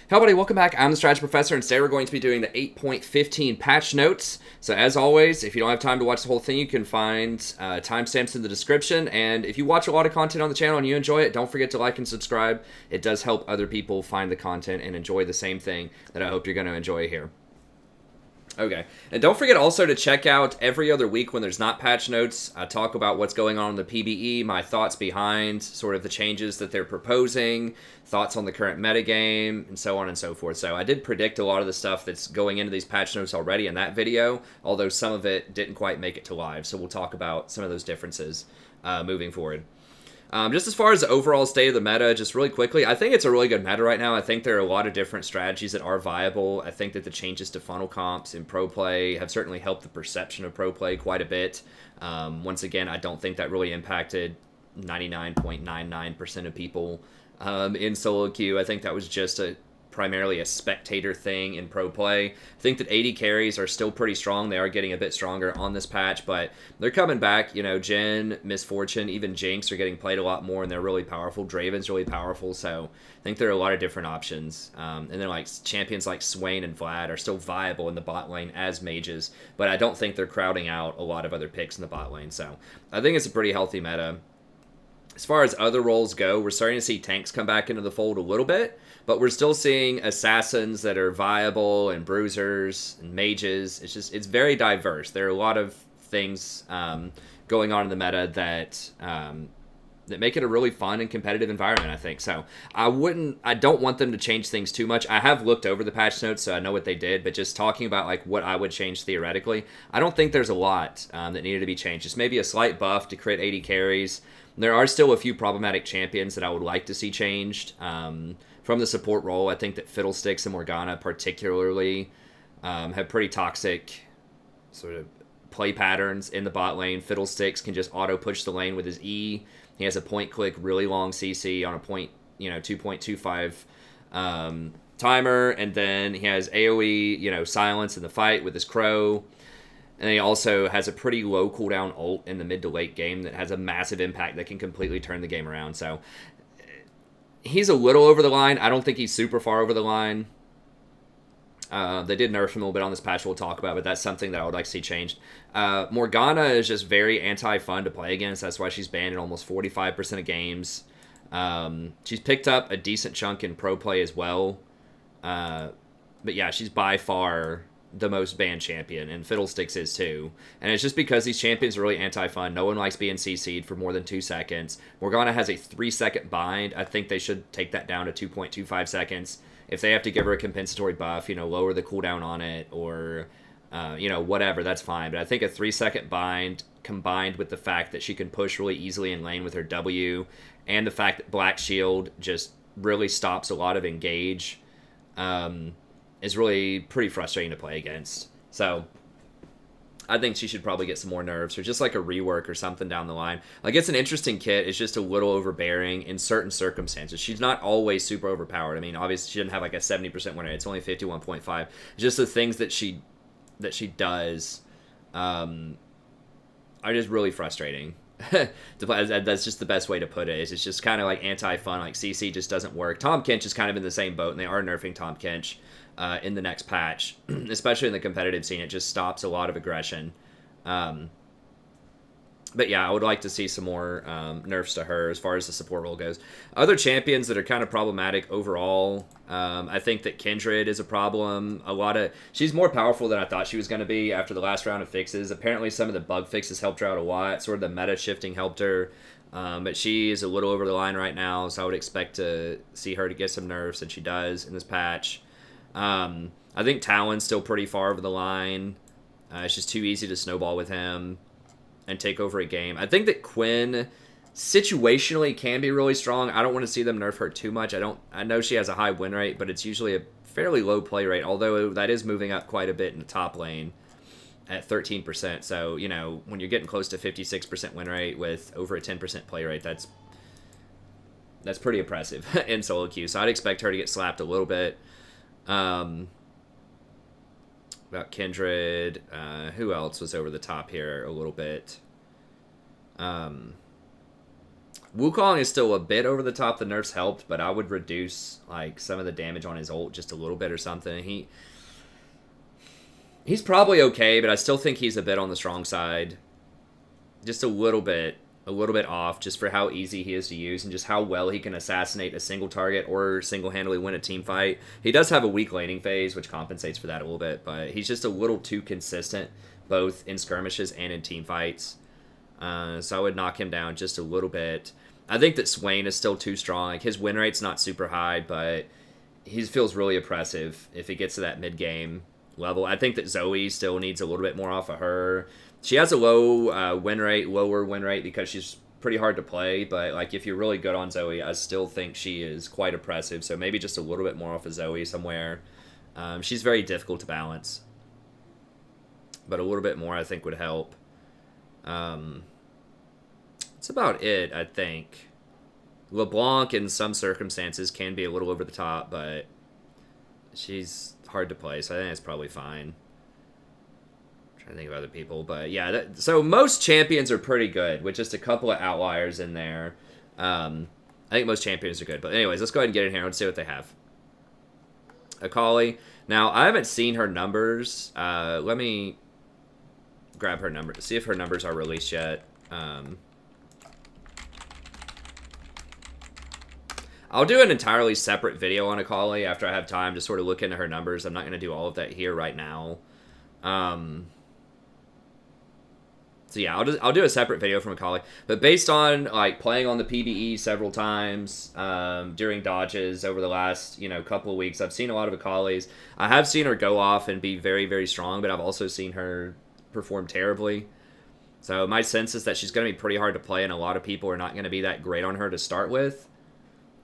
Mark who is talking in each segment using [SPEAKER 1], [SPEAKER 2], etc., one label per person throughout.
[SPEAKER 1] Hello, buddy. Welcome back. I'm the Strategy Professor, and today we're going to be doing the 8.15 patch notes. So, as always, if you don't have time to watch the whole thing, you can find timestamps in the description. And if you watch a lot of content on the channel and you enjoy it, don't forget to like and subscribe. It does help other people find the content and enjoy the same thing that I hope you're going to enjoy here. Okay, and don't forget also to check out every other week when there's not patch notes. I talk about what's going on in the PBE, my thoughts behind sort of the changes that they're proposing, thoughts on the current metagame, and so on and so forth. So I did predict a lot of the stuff that's going into these patch notes already in that video, although some of it didn't quite make it to live. So we'll talk about some of those differences moving forward. Just as far as the overall state of the meta, just really quickly, I think it's a really good meta right now. I think there are a lot of different strategies that are viable. I think that the changes to funnel comps in pro play have certainly helped the perception of pro play quite a bit. Once again, I don't think that really impacted 99.99% of people in solo queue. I think that was just primarily a spectator thing in pro play. I think that 80 carries are still pretty strong. They are getting a bit stronger on this patch, but they're coming back. You know, Jhin, Misfortune, even Jinx are getting played a lot more, and they're really powerful. Draven's really powerful, so I think there are a lot of different options. And then like champions like Swain and Vlad are still viable in the bot lane as mages, but I don't think they're crowding out a lot of other picks in the bot lane. So I think it's a pretty healthy meta. As far as other roles go, we're starting to see tanks come back into the fold a little bit, but we're still seeing assassins that are viable and bruisers and mages. It's very diverse. There are a lot of things going on in the meta that make it a really fun and competitive environment, I think. So I don't want them to change things too much. I have looked over the patch notes, so I know what they did, but just talking about like what I would change theoretically, I don't think there's a lot that needed to be changed. Just maybe a slight buff to crit 80 carries. There are still a few problematic champions that I would like to see changed. From the support role, I think that Fiddlesticks and Morgana particularly have pretty toxic sort of play patterns in the bot lane. Fiddlesticks can just auto-push the lane with his E. He has a point-click, really long CC on a 2.25 timer, and then he has AoE, silence in the fight with his Crow. And he also has a pretty low cooldown ult in the mid to late game that has a massive impact that can completely turn the game around. So he's a little over the line. I don't think he's super far over the line. They did nerf him a little bit on this patch we'll talk about, but that's something that I would like to see changed. Morgana is just very anti-fun to play against. That's why she's banned in almost 45% of games. She's picked up a decent chunk in pro play as well. But yeah, she's by far the most banned champion, and Fiddlesticks is too. And it's just because these champions are really anti-fun. No one likes being CC'd for more than 2 seconds. Morgana has a 3-second bind. I think they should take that down to 2.25 seconds. If they have to give her a compensatory buff, lower the cooldown on it, or, whatever, that's fine. But I think a 3-second bind combined with the fact that she can push really easily in lane with her W, and the fact that Black Shield just really stops a lot of engage, is really pretty frustrating to play against. So I think she should probably get some more nerfs, or just like a rework or something down the line. Like, it's an interesting kit. It's just a little overbearing in certain circumstances. She's not always super overpowered. I mean, obviously she didn't have like a 70% win rate. It's only 51.5. Just the things that she does are just really frustrating. That's just the best way to put it. It's just kind of like anti-fun. Like, CC just doesn't work. Tom Kench is kind of in the same boat, and they are nerfing Tom Kench in the next patch, especially in the competitive scene. It just stops a lot of aggression. But yeah, I would like to see some more nerfs to her as far as the support role goes. Other champions that are kind of problematic overall, I think that Kindred is a problem. She's more powerful than I thought she was going to be after the last round of fixes. Apparently some of the bug fixes helped her out a lot. Sort of the meta shifting helped her. But she is a little over the line right now, so I would expect to see her to get some nerfs, and she does in this patch. I think Talon's still pretty far over the line. It's just too easy to snowball with him and take over a game. I think that Quinn situationally can be really strong. I don't want to see them nerf her too much. I know she has a high win rate, but it's usually a fairly low play rate, although that is moving up quite a bit in the top lane at 13%. So, when you're getting close to 56% win rate with over a 10% play rate, that's pretty impressive in solo queue. So I'd expect her to get slapped a little bit. About Kindred, who else was over the top here a little bit? Wukong is still a bit over the top. The nerfs helped, but I would reduce like some of the damage on his ult just a little bit or something. He's probably okay, but I still think he's a bit on the strong side. Just a little bit off, just for how easy he is to use and just how well he can assassinate a single target or single-handedly win a team fight. He does have a weak laning phase, which compensates for that a little bit, but he's just a little too consistent, both in skirmishes and in team fights. So I would knock him down just a little bit. I think that Swain is still too strong. Like, his win rate's not super high, but he feels really oppressive if he gets to that mid-game level. I think that Zoe still needs a little bit more off of her. She has a lower win rate because she's pretty hard to play, but like if you're really good on Zoe, I still think she is quite oppressive, so maybe just a little bit more off of Zoe somewhere. She's very difficult to balance, but a little bit more I think would help. That's about it, I think. LeBlanc in some circumstances can be a little over the top, but she's hard to play, so I think that's probably fine. I think of other people, but yeah, so most champions are pretty good with just a couple of outliers in there. I think most champions are good, but anyways, let's go ahead and get in here. Let's see what they have. Akali. Now, I haven't seen her numbers. Let me grab her number, see if her numbers are released yet. I'll do an entirely separate video on Akali after I have time to sort of look into her numbers. I'm not going to do all of that here right now. So yeah, I'll do a separate video from Akali. But based on like playing on the PBE several times during dodges over the last couple of weeks, I've seen a lot of Akalis. I have seen her go off and be very, very strong, but I've also seen her perform terribly. So my sense is that she's going to be pretty hard to play, and a lot of people are not going to be that great on her to start with.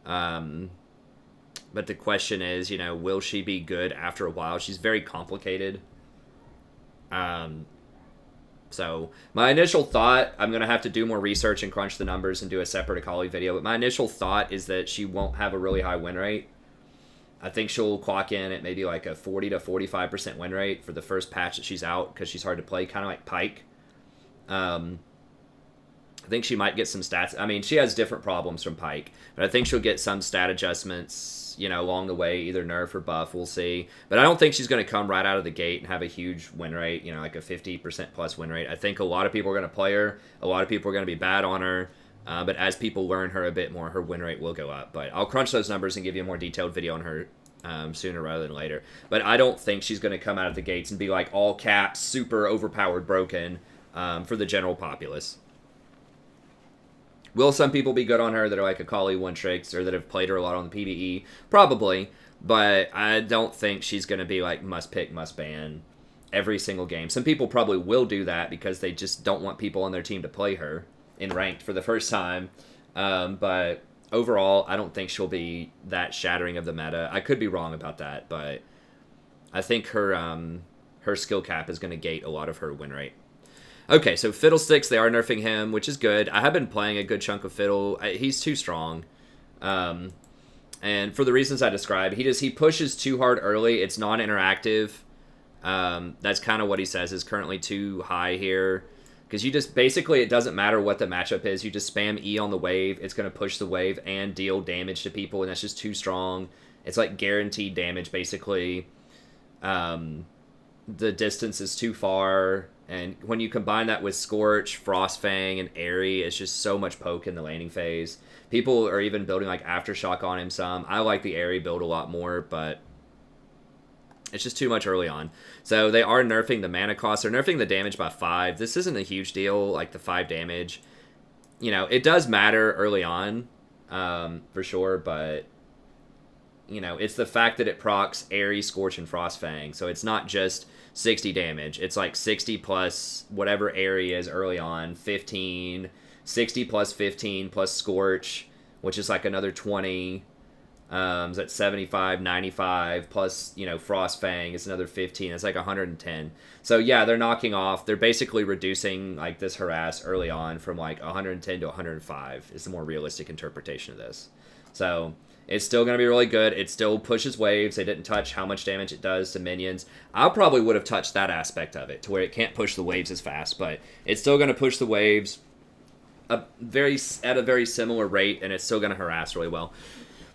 [SPEAKER 1] But the question is, will she be good after a while? She's very complicated. So my initial thought, I'm going to have to do more research and crunch the numbers and do a separate Akali video, but my initial thought is that she won't have a really high win rate. I think she'll clock in at maybe like a 40 to 45% win rate for the first patch that she's out, because she's hard to play, kind of like Pyke. I think she might get some stats. I mean, she has different problems from Pyke, but I think she'll get some stat adjustments, along the way, either nerf or buff, we'll see. But I don't think she's going to come right out of the gate and have a huge win rate, like a 50% plus win rate. I think a lot of people are going to play her. A lot of people are going to be bad on her. But as people learn her a bit more, her win rate will go up. But I'll crunch those numbers and give you a more detailed video on her sooner rather than later. But I don't think she's going to come out of the gates and be like all caps, super overpowered, broken for the general populace. Will some people be good on her that are like Akali one-tricks or that have played her a lot on the PvE? Probably, but I don't think she's going to be like must-pick, must-ban every single game. Some people probably will do that because they just don't want people on their team to play her in ranked for the first time. But overall, I don't think she'll be that shattering of the meta. I could be wrong about that, but I think her skill cap is going to gate a lot of her win rate. Okay, so Fiddlesticks, they are nerfing him, which is good. I have been playing a good chunk of Fiddle. He's too strong. And for the reasons I described, he pushes too hard early. It's non-interactive. That's kind of what he says is currently too high here. Because you just, basically, it doesn't matter what the matchup is. You just spam E on the wave. It's going to push the wave and deal damage to people, and that's just too strong. It's like guaranteed damage, basically. The distance is too far. And when you combine that with Scorch, Frostfang, and Airy, it's just so much poke in the laning phase. People are even building like Aftershock on him some. I like the Airy build a lot more, but it's just too much early on. So they are nerfing the mana cost. They're nerfing the damage by 5. This isn't a huge deal, like the 5 damage. It does matter early on, for sure, but it's the fact that it procs Airy, Scorch, and Frostfang. So it's not just 60 damage. It's like 60 plus whatever area is early on, 15, 60 plus 15 plus Scorch, which is like another 20. That's 75, 95 plus, Frostfang is another 15. It's like 110. So yeah, they're knocking off. They're basically reducing like this harass early on from like 110 to 105 is the more realistic interpretation of this. So it's still going to be really good. It still pushes waves. They didn't touch how much damage it does to minions. I probably would have touched that aspect of it to where it can't push the waves as fast, but it's still going to push the waves. at a very similar rate, and it's still going to harass really well.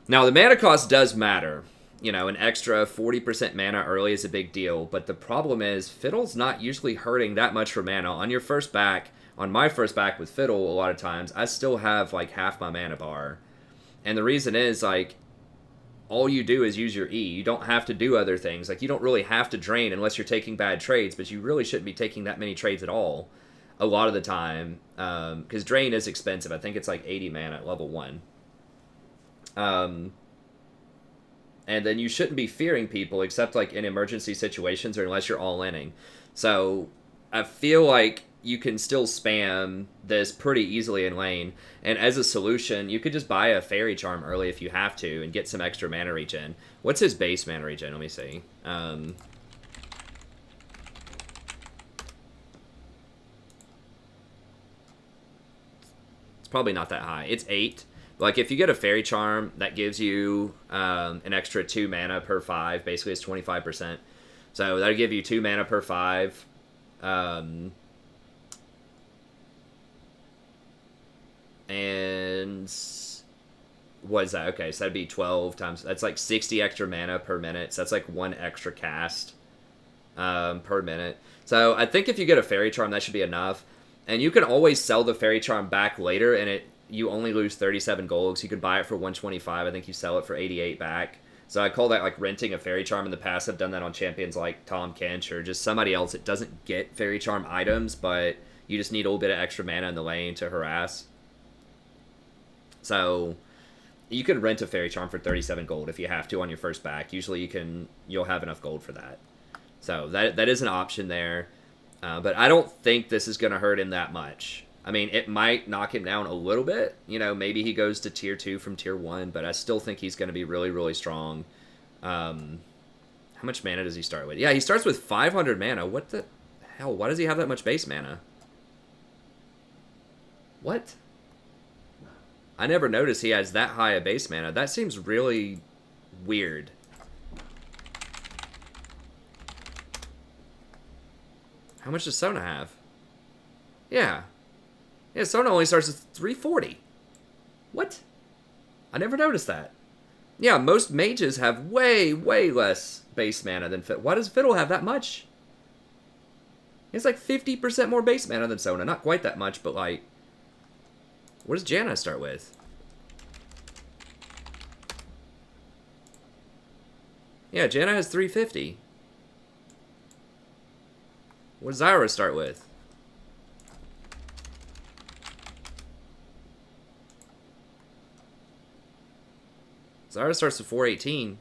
[SPEAKER 1] Now, the mana cost does matter. You know, an extra 40% mana early is a big deal, but the problem is Fiddle's not usually hurting that much for mana. On your first back, on my first back with Fiddle, a lot of times, I still have, like, half my mana bar. And the reason is, like, all you do is use your E. You don't have to do other things. Like, you don't really have to drain unless you're taking bad trades, but you really shouldn't be taking that many trades at all a lot of the time, because drain is expensive. I think it's like 80 mana at level 1. And then you shouldn't be fearing people except like in emergency situations or unless you're all-inning. So I feel like you can still spam this pretty easily in lane. And as a solution, you could just buy a Fairy Charm early if you have to and get some extra mana regen. What's his base mana regen? Let me see. It's probably not that high. It's 8. Like, if you get a Fairy Charm, that gives you an extra 2 mana per 5. Basically, it's 25%. So, that'll give you 2 mana per 5. And what is that? Okay, so that'd be 12 times. That's like 60 extra mana per minute. So, that's like 1 extra cast per minute. So, I think if you get a Fairy Charm, that should be enough. And you can always sell the Fairy Charm back later, and you only lose 37 gold, so you could buy it for 125. I think you sell it for 88 back. So I call that like renting a Fairy Charm in the past. I've done that on champions like Tom Kench or just somebody else that doesn't get Fairy Charm items, but you just need a little bit of extra mana in the lane to harass. So you can rent a Fairy Charm for 37 gold if you have to on your first back. Usually you'll have enough gold for that. So that is an option there. But I don't think this is going to hurt him that much. I mean, it might knock him down a little bit. You know, maybe he goes to tier 2 from tier 1, but I still think he's going to be really, really strong. How much mana does he start with? Yeah, he starts with 500 mana. What the hell? Why does he have that much base mana? What? I never noticed he has that high a base mana. That seems really weird. How much does Sona have? Yeah. Yeah, Sona only starts at 340. What? I never noticed that. Yeah, most mages have way, way less base mana than Fiddle. Why does Fiddle have that much? He has like 50% more base mana than Sona. Not quite that much, but like... What does Janna start with? Yeah, Janna has 350. What does Zyra start with? Zyra starts with 418.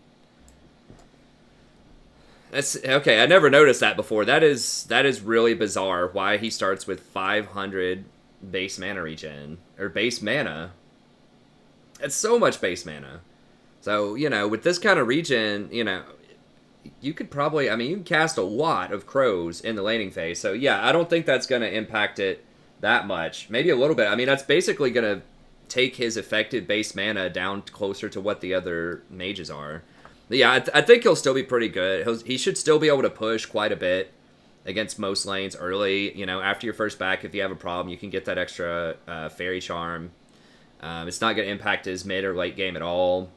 [SPEAKER 1] That's okay. I never noticed that before. That is really bizarre. Why he starts with 500 base mana regen or base mana? It's so much base mana. So you know, with this kind of regen, you know, you could probably. I mean, you can cast a lot of crows in the laning phase. So yeah, I don't think that's going to impact it that much. Maybe a little bit. I mean, that's basically going to take his effective base mana down closer to what the other mages are. But yeah, I think he'll still be pretty good. He should still be able to push quite a bit against most lanes early. You know, after your first back, if you have a problem, you can get that extra Fairy Charm. It's not going to impact his mid or late game at all.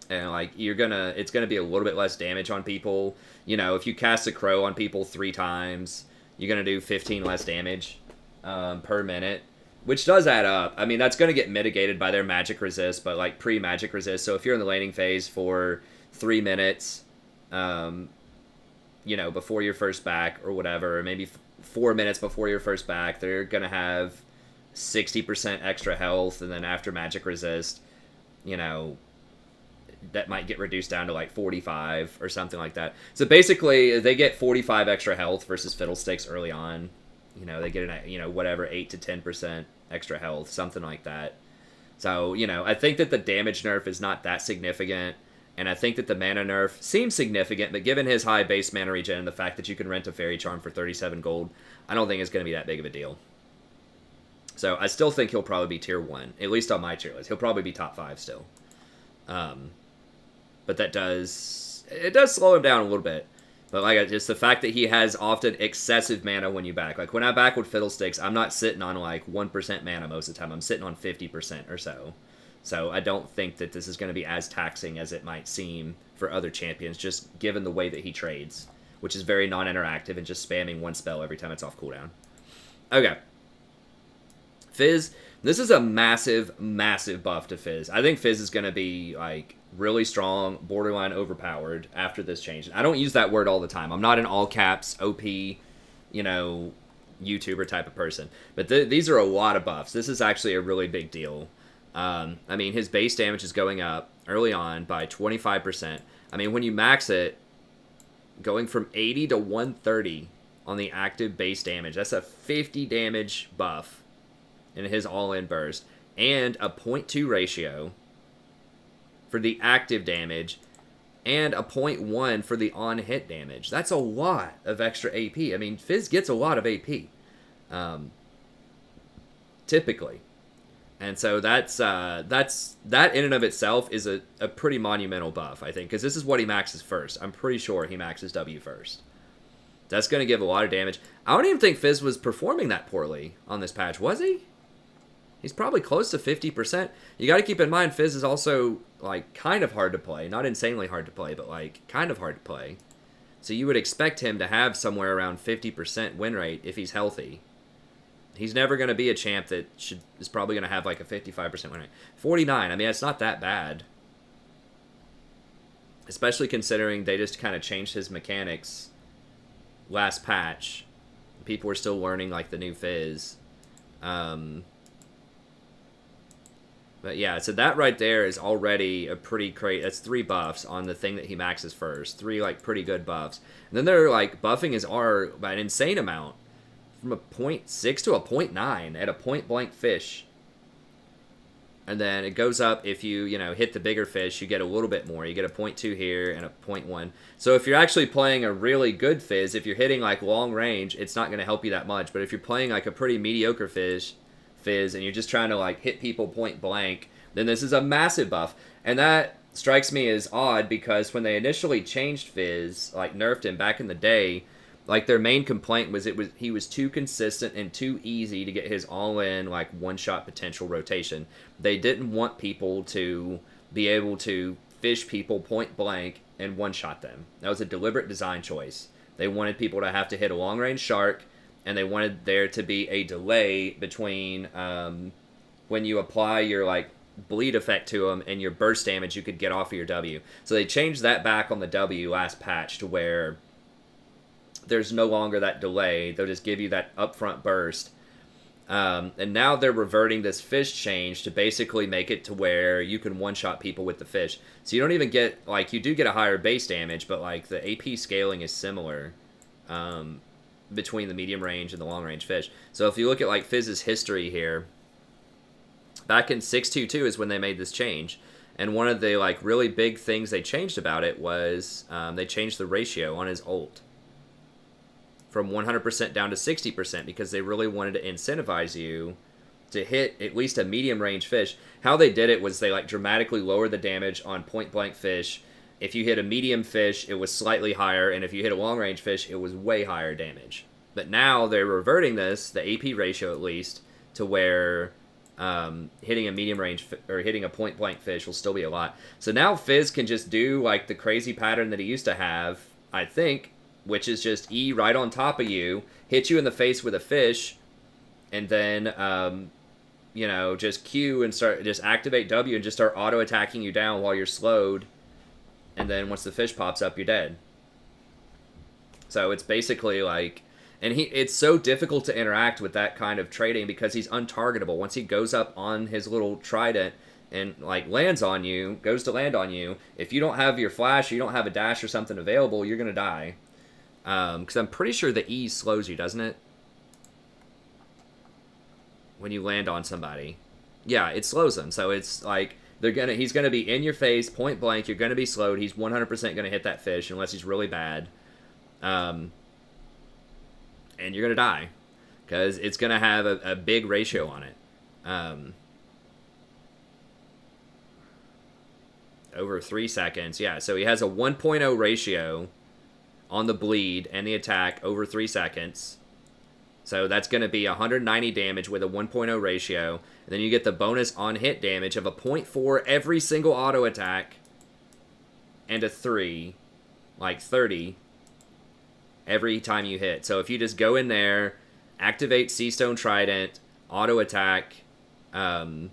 [SPEAKER 1] And like it's gonna be a little bit less damage on people. You know, if you cast a crow on people 3 times, you're gonna do 15 less damage per minute. Which does add up. I mean, that's going to get mitigated by their magic resist, but like pre-magic resist. So if you're in the laning phase for 3 minutes, you know, before your first back or whatever, or maybe 4 minutes before your first back, they're going to have 60% extra health. And then after magic resist, you know, that might get reduced down to like 45 or something like that. So basically, they get 45 extra health versus Fiddlesticks early on. You know, they get an, you know, whatever, 8 to 10% extra health, something like that. So, you know, I think that the damage nerf is not that significant, and I think that the mana nerf seems significant, but given his high base mana regen and the fact that you can rent a Fairy Charm for 37 gold, I don't think it's going to be that big of a deal. So, I still think he'll probably be tier 1, at least on my tier list. He'll probably be top 5 still. But it does slow him down a little bit. But like, just the fact that he has often excessive mana when you back. Like when I back with Fiddlesticks, I'm not sitting on like 1% mana most of the time. I'm sitting on 50% or so. So I don't think that this is going to be as taxing as it might seem for other champions, just given the way that he trades, which is very non-interactive and just spamming one spell every time it's off cooldown. Okay. Fizz, this is a massive, massive buff to Fizz. I think Fizz is going to be like really strong, borderline overpowered after this change. I don't use that word all the time. I'm not an all caps OP, YouTuber type of person. But these are a lot of buffs. This is actually a really big deal. I mean, his base damage is going up early on by 25%. I mean, when you max it, going from 80 to 130 on the active base damage, that's a 50 damage buff in his all-in burst, and a 0.2 ratio for the active damage, and a 0.1 for the on-hit damage. That's a lot of extra AP. I mean, Fizz gets a lot of AP, typically. And so that in and of itself is a pretty monumental buff, I think, because this is what he maxes first. I'm pretty sure he maxes W first. That's going to give a lot of damage. I don't even think Fizz was performing that poorly on this patch, was he? He's probably close to 50%. You got to keep in mind, Fizz is also, like, kind of hard to play. Not insanely hard to play, but, like, kind of hard to play. So you would expect him to have somewhere around 50% win rate if he's healthy. He's never going to be a champ that is probably going to have, like, a 55% win rate. 49, I mean, it's not that bad. Especially considering they just kind of changed his mechanics last patch. People were still learning, like, the new Fizz. But yeah, so that right there is already a pretty crazy. That's 3 buffs on the thing that he maxes first. 3 like pretty good buffs. And then they're like buffing his R by an insane amount, from a 0.6 to a 0.9 at a point blank fish. And then it goes up if you hit the bigger fish, you get a little bit more. You get a 0.2 here and a 0.1. So if you're actually playing a really good Fizz, if you're hitting like long range, it's not going to help you that much. But if you're playing like a pretty mediocre Fizz and you're just trying to like hit people point blank, then this is a massive buff. And that strikes me as odd because when they initially changed Fizz, like nerfed him back in the day, like their main complaint was he was too consistent and too easy to get his all-in like one-shot potential rotation. They didn't want people to be able to fish people point blank and one-shot them. That was a deliberate design choice. They wanted people to have to hit a long-range shark, and they wanted there to be a delay between when you apply your like bleed effect to them and your burst damage you could get off of your W. So they changed that back on the W last patch to where there's no longer that delay. They'll just give you that upfront burst. And now they're reverting this fish change to basically make it to where you can one-shot people with the fish. So you don't even get, like, you do get a higher base damage, but like the AP scaling is similar. Between the medium range and the long range fish. So if you look at like Fizz's history here, back in 6.2.2 is when they made this change, and one of the like really big things they changed about it was they changed the ratio on his ult from 100% down to 60% because they really wanted to incentivize you to hit at least a medium range fish. How they did it was they like dramatically lowered the damage on point blank fish. If you hit a medium fish, it was slightly higher, and if you hit a long-range fish, it was way higher damage. But now they're reverting this, the AP ratio at least, to where hitting a medium range or hitting a point-blank fish will still be a lot. So now Fizz can just do like the crazy pattern that he used to have, I think, which is just E right on top of you, hit you in the face with a fish, and then just Q and just activate W and just start auto-attacking you down while you're slowed. And then once the fish pops up, you're dead. So it's basically like, and it's so difficult to interact with that kind of trading because he's untargetable. Once he goes up on his little trident and like lands on you, goes to land on you, if you don't have your flash or you don't have a dash or something available, you're gonna die. Because I'm pretty sure the E slows you, doesn't it? When you land on somebody, yeah, it slows them. So it's like, he's gonna be in your face, point blank. You're gonna be slowed. He's 100% gonna hit that fish unless he's really bad, and you're gonna die because it's gonna have a big ratio on it. Over 3 seconds, yeah. So he has a 1.0 ratio on the bleed and the attack over 3 seconds. So that's going to be 190 damage with a 1.0 ratio. And then you get the bonus on hit damage of a 0.4 every single auto attack. And a 3, like 30, every time you hit. So if you just go in there, activate Seastone Trident, auto attack, and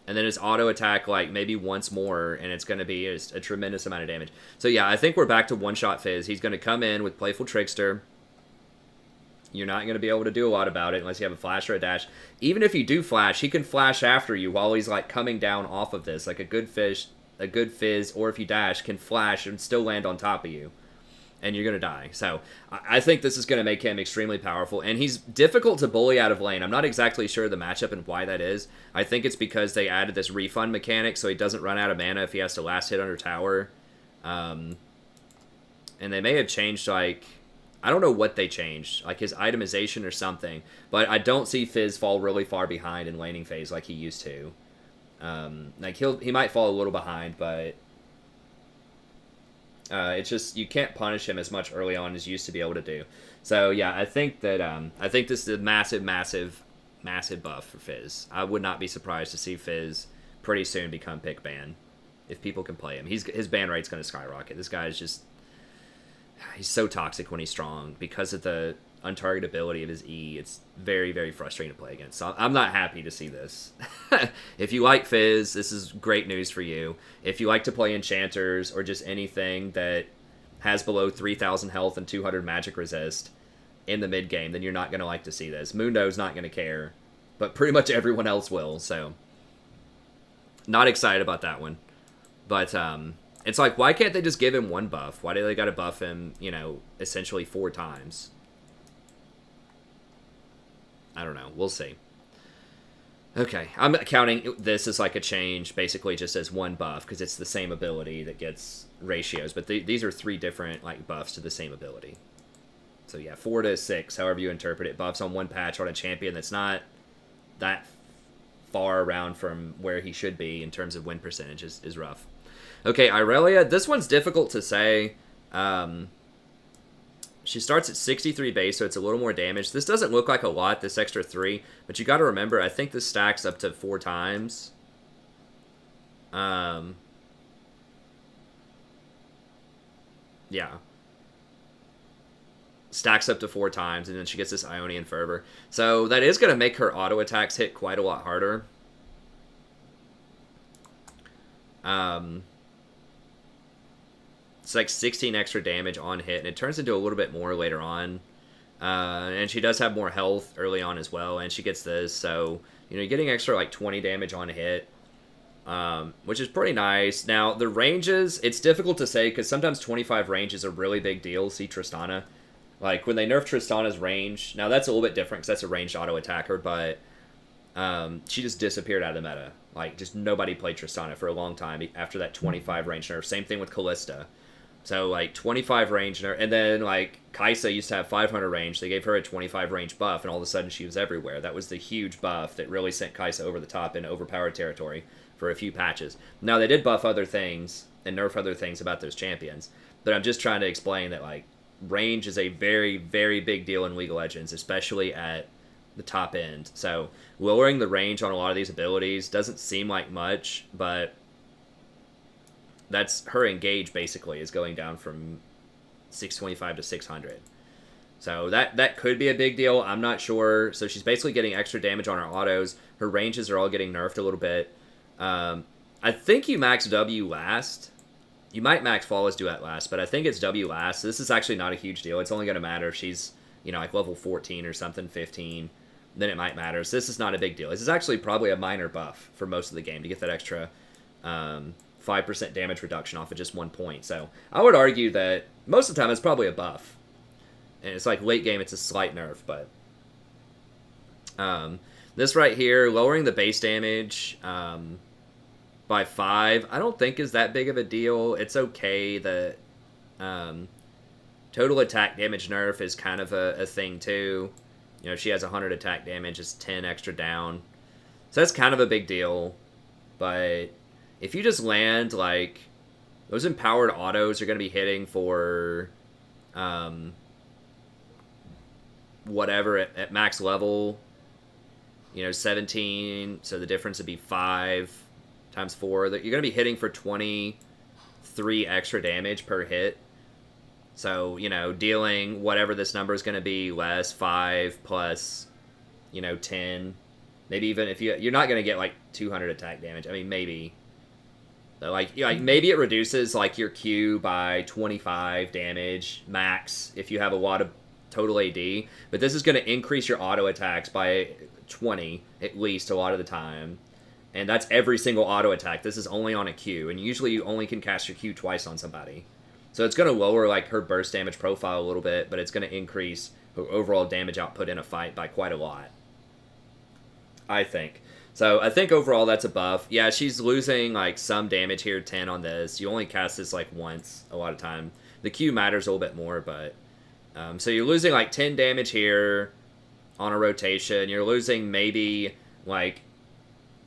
[SPEAKER 1] then it's auto attack like maybe once more, and it's going to be a tremendous amount of damage. So yeah, I think we're back to one-shot Fizz. He's going to come in with Playful Trickster. You're not going to be able to do a lot about it unless you have a flash or a dash. Even if you do flash, he can flash after you while he's like coming down off of this. Like a good Fizz, or if you dash, can flash and still land on top of you. And you're going to die. So I think this is going to make him extremely powerful. And he's difficult to bully out of lane. I'm not exactly sure the matchup and why that is. I think it's because they added this refund mechanic so he doesn't run out of mana if he has to last hit under tower. And they may have changed, like, I don't know what they changed, like his itemization or something. But I don't see Fizz fall really far behind in laning phase like he used to. Like he might fall a little behind, but it's just you can't punish him as much early on as you used to be able to do. So yeah, I think that I think this is a massive buff for Fizz. I would not be surprised to see Fizz pretty soon become pick ban if people can play him. His ban rate's going to skyrocket. This guy is just he's so toxic when he's strong because of the untargetability of his E. It's very, very frustrating to play against. So I'm not happy to see this. If you like Fizz, this is great news for you. If you like to play enchanters or just anything that has below 3,000 health and 200 magic resist in the mid game, then you're not going to like to see this. Mundo's not going to care, but pretty much everyone else will. So not excited about that one. But it's like, why can't they just give him one buff? Why do they got to buff him, essentially 4 times? I don't know. We'll see. Okay, I'm counting this as like a change, basically just as one buff, because it's the same ability that gets ratios. But these are 3 different like buffs to the same ability. So yeah, 4 to 6, however you interpret it. Buffs on one patch on a champion that's not that far around from where he should be in terms of win percentage is rough. Okay, Irelia, this one's difficult to say. She starts at 63 base, so it's a little more damage. This doesn't look like a lot, this extra 3, but you got to remember, I think this stacks up to 4 times. Yeah. Stacks up to 4 times, and then she gets this Ionian Fervor. So that is going to make her auto attacks hit quite a lot harder. It's like 16 extra damage on hit, and it turns into a little bit more later on. And she does have more health early on as well, and she gets this, so, you're getting extra like 20 damage on hit, which is pretty nice. Now, the ranges, it's difficult to say, because sometimes 25 range is a really big deal. See Tristana. Like, when they nerfed Tristana's range, now that's a little bit different, because that's a ranged auto attacker, but she just disappeared out of the meta. Like, just nobody played Tristana for a long time after that 25 range nerf. Same thing with Callista. So, like, 25 range, and then, like, Kai'Sa used to have 500 range. They gave her a 25 range buff, and all of a sudden she was everywhere. That was the huge buff that really sent Kai'Sa over the top in overpowered territory for a few patches. Now, they did buff other things and nerf other things about those champions, but I'm just trying to explain that, like, range is a very, very big deal in League of Legends, especially at the top end. So, lowering the range on a lot of these abilities doesn't seem like much, but that's her engage basically is going down from 625 to 600. So that could be a big deal. I'm not sure. So she's basically getting extra damage on her autos. Her ranges are all getting nerfed a little bit. I think you max W last. You might max Flawless Duet last, but I think it's W last. So this is actually not a huge deal. It's only going to matter if she's, like level 14 or something, 15. Then it might matter. So this is not a big deal. This is actually probably a minor buff for most of the game to get that extra 5% damage reduction off of just 1 point. So I would argue that most of the time it's probably a buff. And it's like late game, it's a slight nerf, but this right here, lowering the base damage by 5, I don't think is that big of a deal. It's okay that total attack damage nerf is kind of a thing too. She has 100 attack damage, it's 10 extra down. So that's kind of a big deal, but if you just land, like, those empowered autos are going to be hitting for whatever at max level, 17, so the difference would be 5 times 4. You're going to be hitting for 23 extra damage per hit. So, dealing whatever this number is going to be less 5 plus, 10. Maybe even if you're not going to get like 200 attack damage. I mean, maybe. Like maybe it reduces like your Q by 25 damage max if you have a lot of total AD. But this is going to increase your auto attacks by 20 at least a lot of the time. And that's every single auto attack. This is only on a Q. And usually you only can cast your Q twice on somebody. So it's going to lower like her burst damage profile a little bit, but it's going to increase her overall damage output in a fight by quite a lot, I think. So I think overall that's a buff. Yeah, she's losing like some damage here, 10 on this. You only cast this like once a lot of time. The Q matters a little bit more, but... so you're losing like 10 damage here on a rotation. You're losing maybe like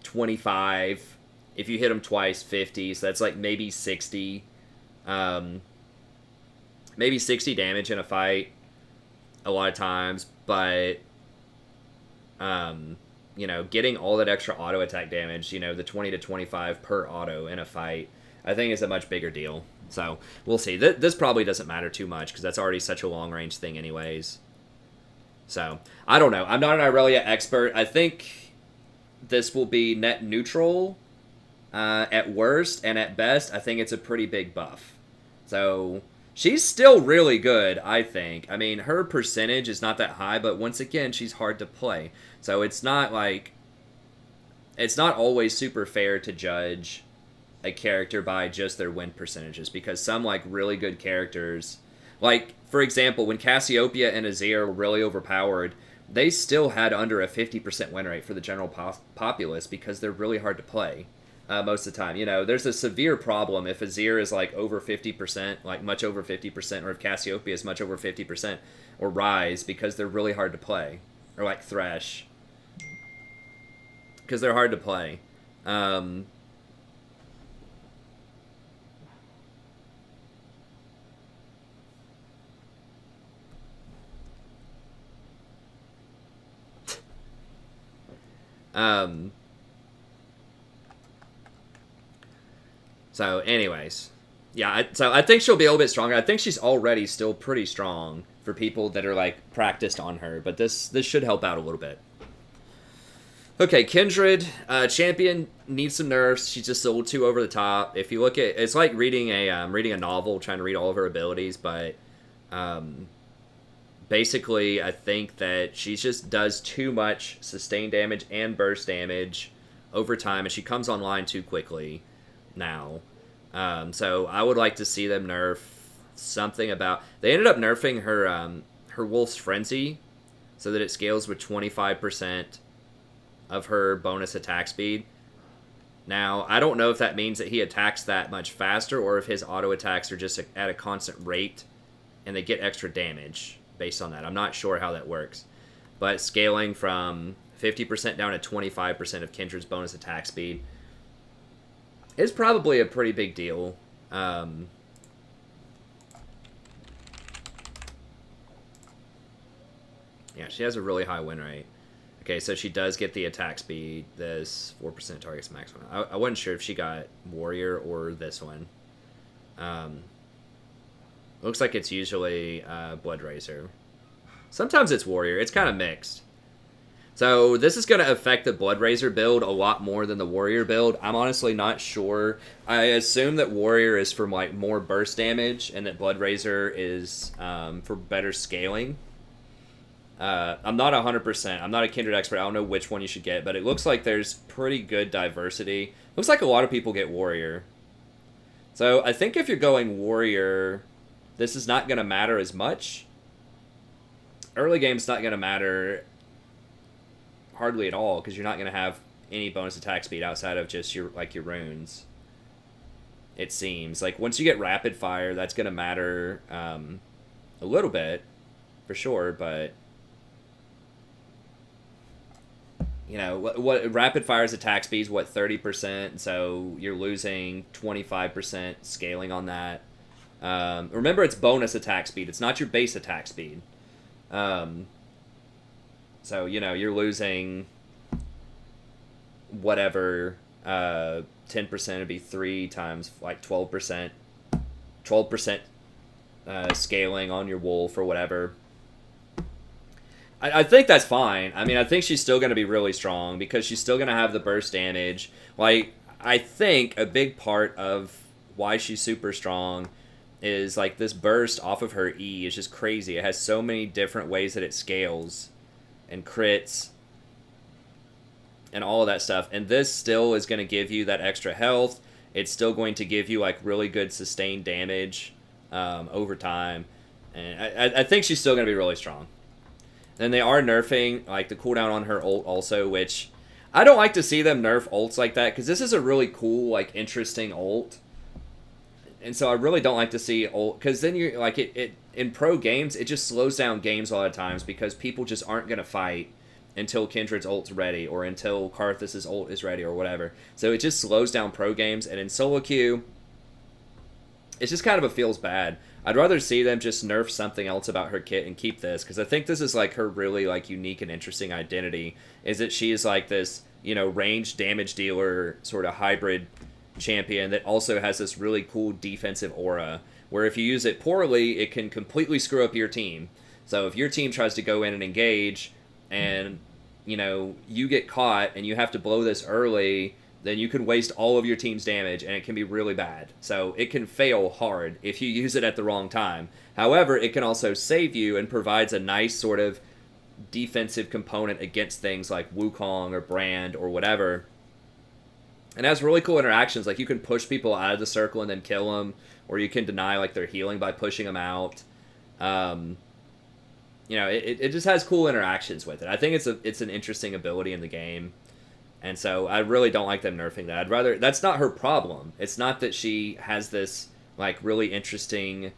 [SPEAKER 1] 25. If you hit them twice, 50. So that's like maybe 60. Maybe 60 damage in a fight a lot of times, but... getting all that extra auto attack damage, the 20 to 25 per auto in a fight, I think is a much bigger deal. So, we'll see. This probably doesn't matter too much, because that's already such a long-range thing anyways. So, I don't know. I'm not an Irelia expert. I think this will be net neutral at worst, and at best, I think it's a pretty big buff. So... she's still really good, I think. I mean, her percentage is not that high, but once again, she's hard to play. So it's not like... it's not always super fair to judge a character by just their win percentages, because some, like, really good characters... like, for example, when Cassiopeia and Azir were really overpowered, they still had under a 50% win rate for the general populace because they're really hard to play. Most of the time, there's a severe problem if Azir is like over 50%, like much over 50%, or if Cassiopeia is much over 50%, or Rise, because they're really hard to play, or like Thresh, because they're hard to play. So, anyways, yeah, so I think she'll be a little bit stronger. I think she's already still pretty strong for people that are, like, practiced on her, but this should help out a little bit. Okay, Kindred, champion needs some nerfs. She's just a little too over the top. If you look at, it's like reading a novel, trying to read all of her abilities, but basically, I think that she just does too much sustained damage and burst damage over time, and she comes online too quickly now. So I would like to see them nerf something about... they ended up nerfing her Wolf's Frenzy so that it scales with 25% of her bonus attack speed. Now, I don't know if that means that he attacks that much faster or if his auto attacks are just at a constant rate and they get extra damage based on that. I'm not sure how that works. But scaling from 50% down to 25% of Kindred's bonus attack speed is probably a pretty big deal. Yeah, she has a really high win rate. Okay, so she does get the attack speed. This 4% targets maximum. I wasn't sure if she got Warrior or this one. Looks like it's usually Blood Razor. Sometimes it's Warrior. It's kind of mixed. So this is going to affect the Blood Razor build a lot more than the Warrior build. I'm honestly not sure. I assume that Warrior is for like more burst damage and that Blood Razor is for better scaling. I'm not 100%. I'm not a Kindred expert. I don't know which one you should get, but it looks like there's pretty good diversity. Looks like a lot of people get Warrior. So I think if you're going Warrior, this is not going to matter as much. Early game's not going to matter hardly at all because you're not going to have any bonus attack speed outside of just your runes. It seems like once you get rapid fire, that's going to matter a little bit for sure, but what rapid fire's attack speed is 30%, so you're losing 25% scaling on that. Remember, it's bonus attack speed. It's not your base attack speed. So you're losing whatever. 10% would be 3 times 12%. 12% scaling on your wolf or whatever. I think that's fine. I mean, I think she's still going to be really strong because she's still going to have the burst damage. I think a big part of why she's super strong is this burst off of her E is just crazy. It has so many different ways that it scales and crits and all of that stuff. And this still is going to give you that extra health. It's still going to give you really good sustained damage over time. And I think she's still going to be really strong. And they are nerfing the cooldown on her ult also, which I don't like to see them nerf ults like that because this is a really cool, interesting ult. And so I really don't like to see ult because then you're it in pro games, it just slows down games a lot of times because people just aren't going to fight until Kindred's ult's ready or until Karthus's ult is ready or whatever. So it just slows down pro games. And in solo queue, it's just kind of feels bad. I'd rather see them just nerf something else about her kit and keep this, because I think this is her really unique and interesting identity, is that she is this, ranged damage dealer sort of hybrid champion that also has this really cool defensive aura, where if you use it poorly, it can completely screw up your team. So if your team tries to go in and engage and, you get caught and you have to blow this early, then you can waste all of your team's damage, and it can be really bad. So it can fail hard if you use it at the wrong time. However, it can also save you and provides a nice sort of defensive component against things like Wukong or Brand or whatever. And it has really cool interactions. You can push people out of the circle and then kill them, or you can deny their healing by pushing them out. It just has cool interactions with it. I think it's an interesting ability in the game. And so I really don't like them nerfing that. I'd rather... That's not her problem. It's not that she has this, really interesting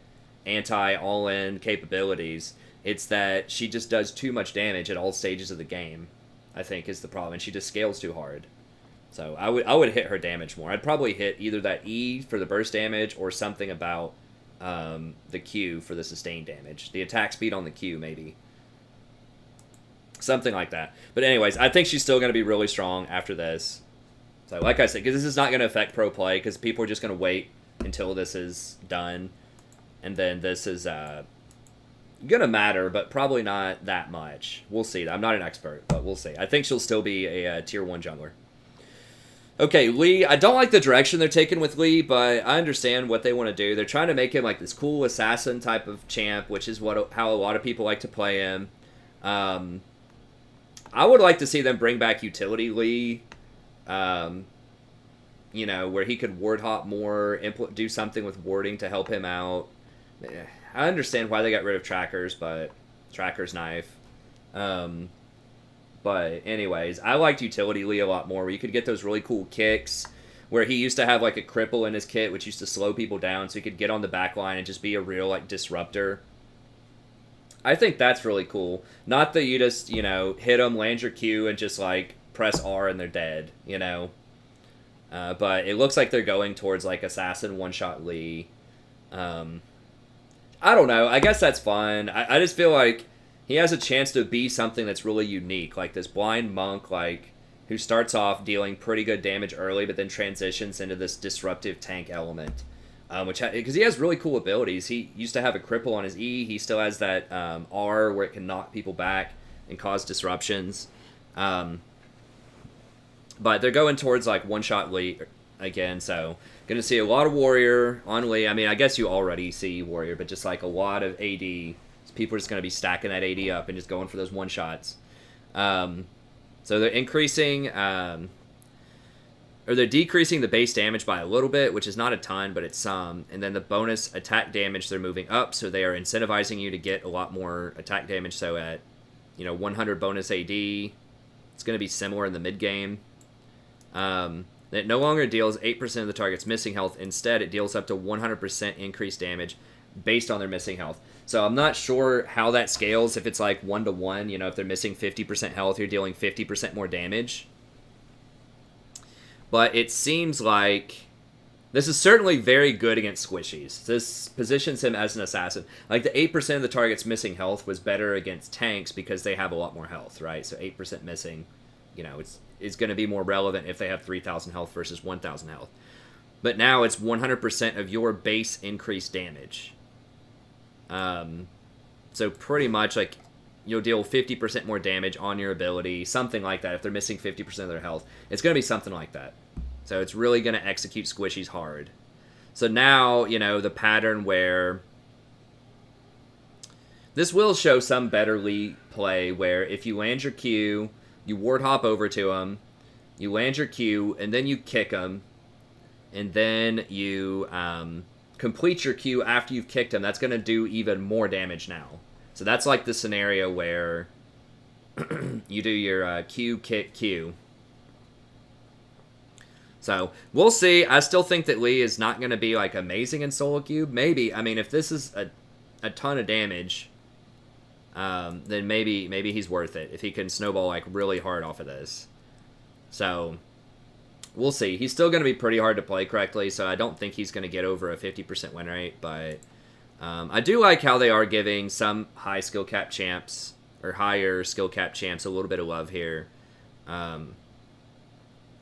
[SPEAKER 1] anti-all-in capabilities. It's that she just does too much damage at all stages of the game, I think, is the problem. And she just scales too hard. So I would hit her damage more. I'd probably hit either that E for the burst damage or something about the Q for the sustained damage. The attack speed on the Q, maybe. Something like that. But anyways, I think she's still going to be really strong after this. So like I said, because this is not going to affect pro play, because people are just going to wait until this is done. And then this is going to matter, but probably not that much. We'll see. I'm not an expert, but we'll see. I think she'll still be a tier 1 jungler. Okay, Lee. I don't like the direction they're taking with Lee, but I understand what they want to do. They're trying to make him this cool assassin type of champ, which is how a lot of people like to play him. I would like to see them bring back utility Lee, where he could ward hop more, do something with warding to help him out. I understand why they got rid of trackers, but tracker's knife. But anyways, I liked utility Lee a lot more, where you could get those really cool kicks, where he used to have a cripple in his kit, which used to slow people down, so he could get on the back line and just be a real disruptor. I think that's really cool. Not that you just, hit them, land your Q, and just, press R and they're dead, But it looks like they're going towards, Assassin one-shot Lee. I don't know. I guess that's fun. I just feel like he has a chance to be something that's really unique. This blind monk, who starts off dealing pretty good damage early, but then transitions into this disruptive tank element. Because he has really cool abilities. He used to have a cripple on his E. He still has that R where it can knock people back and cause disruptions. But they're going towards one-shot Lee again, so gonna see a lot of Warrior on Lee. I mean, I guess you already see Warrior, but just a lot of AD. People are just gonna be stacking that AD up and just going for those one-shots. So they're increasing... or they're decreasing the base damage by a little bit, which is not a ton, but it's some. And then the bonus attack damage, they're moving up, so they are incentivizing you to get a lot more attack damage. So at, 100 bonus AD, it's going to be similar in the mid-game. It no longer deals 8% of the target's missing health. Instead, it deals up to 100% increased damage based on their missing health. So I'm not sure how that scales, if it's like 1-to-1, if they're missing 50% health, you're dealing 50% more damage. But it seems like this is certainly very good against squishies. This positions him as an assassin. Like, the 8% of the target's missing health was better against tanks because they have a lot more health, right? So 8% missing, it's going to be more relevant if they have 3,000 health versus 1,000 health. But now it's 100% of your base increased damage. So pretty much, like, you'll deal 50% more damage on your ability, something like that. If they're missing 50% of their health, it's going to be something like that. So it's really going to execute squishies hard. So now, the pattern where this will show some better Lee play, where if you land your Q, you ward hop over to him, you land your Q, and then you kick him, and then you complete your Q after you've kicked him. That's going to do even more damage now. So that's like the scenario where you do your Q, kick, Q. So, we'll see. I still think that Lee is not going to be, like, amazing in solo queue. Maybe. I mean, if this is a ton of damage, then maybe he's worth it. If he can snowball, like, really hard off of this. So, we'll see. He's still going to be pretty hard to play correctly, so I don't think he's going to get over a 50% win rate. But I do like how they are giving some high skill cap champs, or higher skill cap champs, a little bit of love here.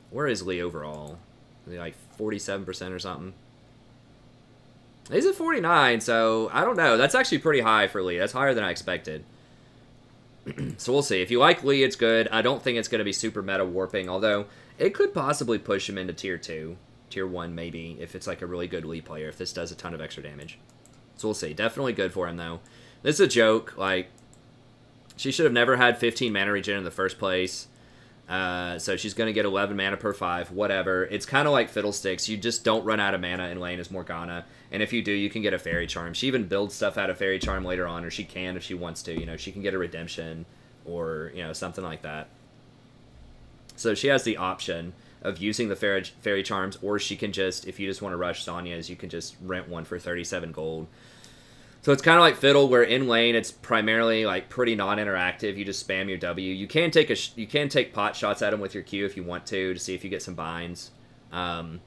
[SPEAKER 1] Where is Lee overall? Is he like 47% or something? He's at 49, so I don't know. That's actually pretty high for Lee. That's higher than I expected. So we'll see. If you like Lee, it's good. I don't think it's going to be super meta warping, although it could possibly push him into tier 2. Tier 1, maybe, if it's like a really good Lee player, if this does a ton of extra damage. So we'll see. Definitely good for him, though. This is a joke. Like, she should have never had 15 mana regen in the first place. So she's going to get 11 mana per 5, whatever. It's kind of like Fiddlesticks. You just don't run out of mana in lane as Morgana. And if you do, you can get a Fairy Charm. She even builds stuff out of Fairy Charm later on, or she can if she wants to. She can get a Redemption or, something like that. So she has the option of using the Fairy Charms, or she can just, if you just want to rush Sonya's, you can just rent one for 37 gold. So it's kind of like Fiddle, where in lane it's primarily like pretty non-interactive. You just spam your W. You can take pot shots at him with your Q if you want to see if you get some binds. But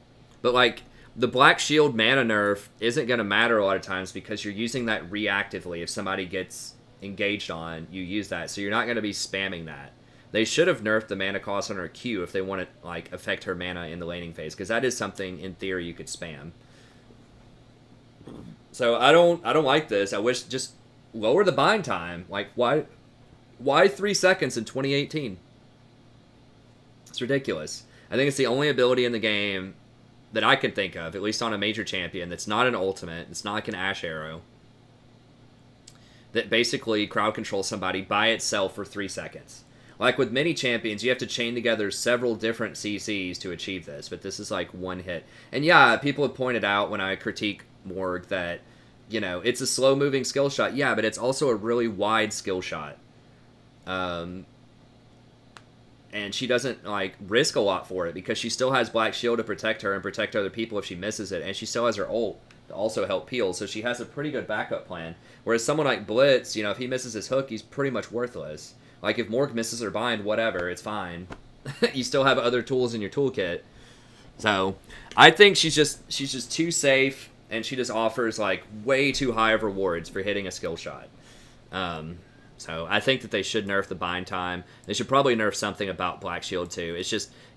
[SPEAKER 1] like the Black Shield mana nerf isn't going to matter a lot of times because you're using that reactively. If somebody gets engaged on, you use that. So you're not going to be spamming that. They should have nerfed the mana cost on her Q if they want to like affect her mana in the laning phase, because that is something in theory you could spam. So I don't like this. I wish just lower the bind time. Like, why 3 seconds in 2018? It's ridiculous. I think it's the only ability in the game that I can think of, at least on a major champion, that's not an ultimate. It's not like an Ash Arrow, that basically crowd controls somebody by itself for 3 seconds. Like with many champions, you have to chain together several different CCs to achieve this, but this is like one hit. And yeah, people have pointed out when I critique Morg that, it's a slow-moving skill shot. Yeah, but it's also a really wide skill shot. And she doesn't, like, risk a lot for it because she still has Black Shield to protect her and protect other people if she misses it, and she still has her ult to also help peel, so she has a pretty good backup plan. Whereas someone like Blitz, if he misses his hook, he's pretty much worthless. Like, if Morg misses her bind, whatever, it's fine. You still have other tools in your toolkit. So, I think she's just too safe, and she just offers, like, way too high of rewards for hitting a skill shot. So, I think that they should nerf the bind time. They should probably nerf something about Black Shield, too.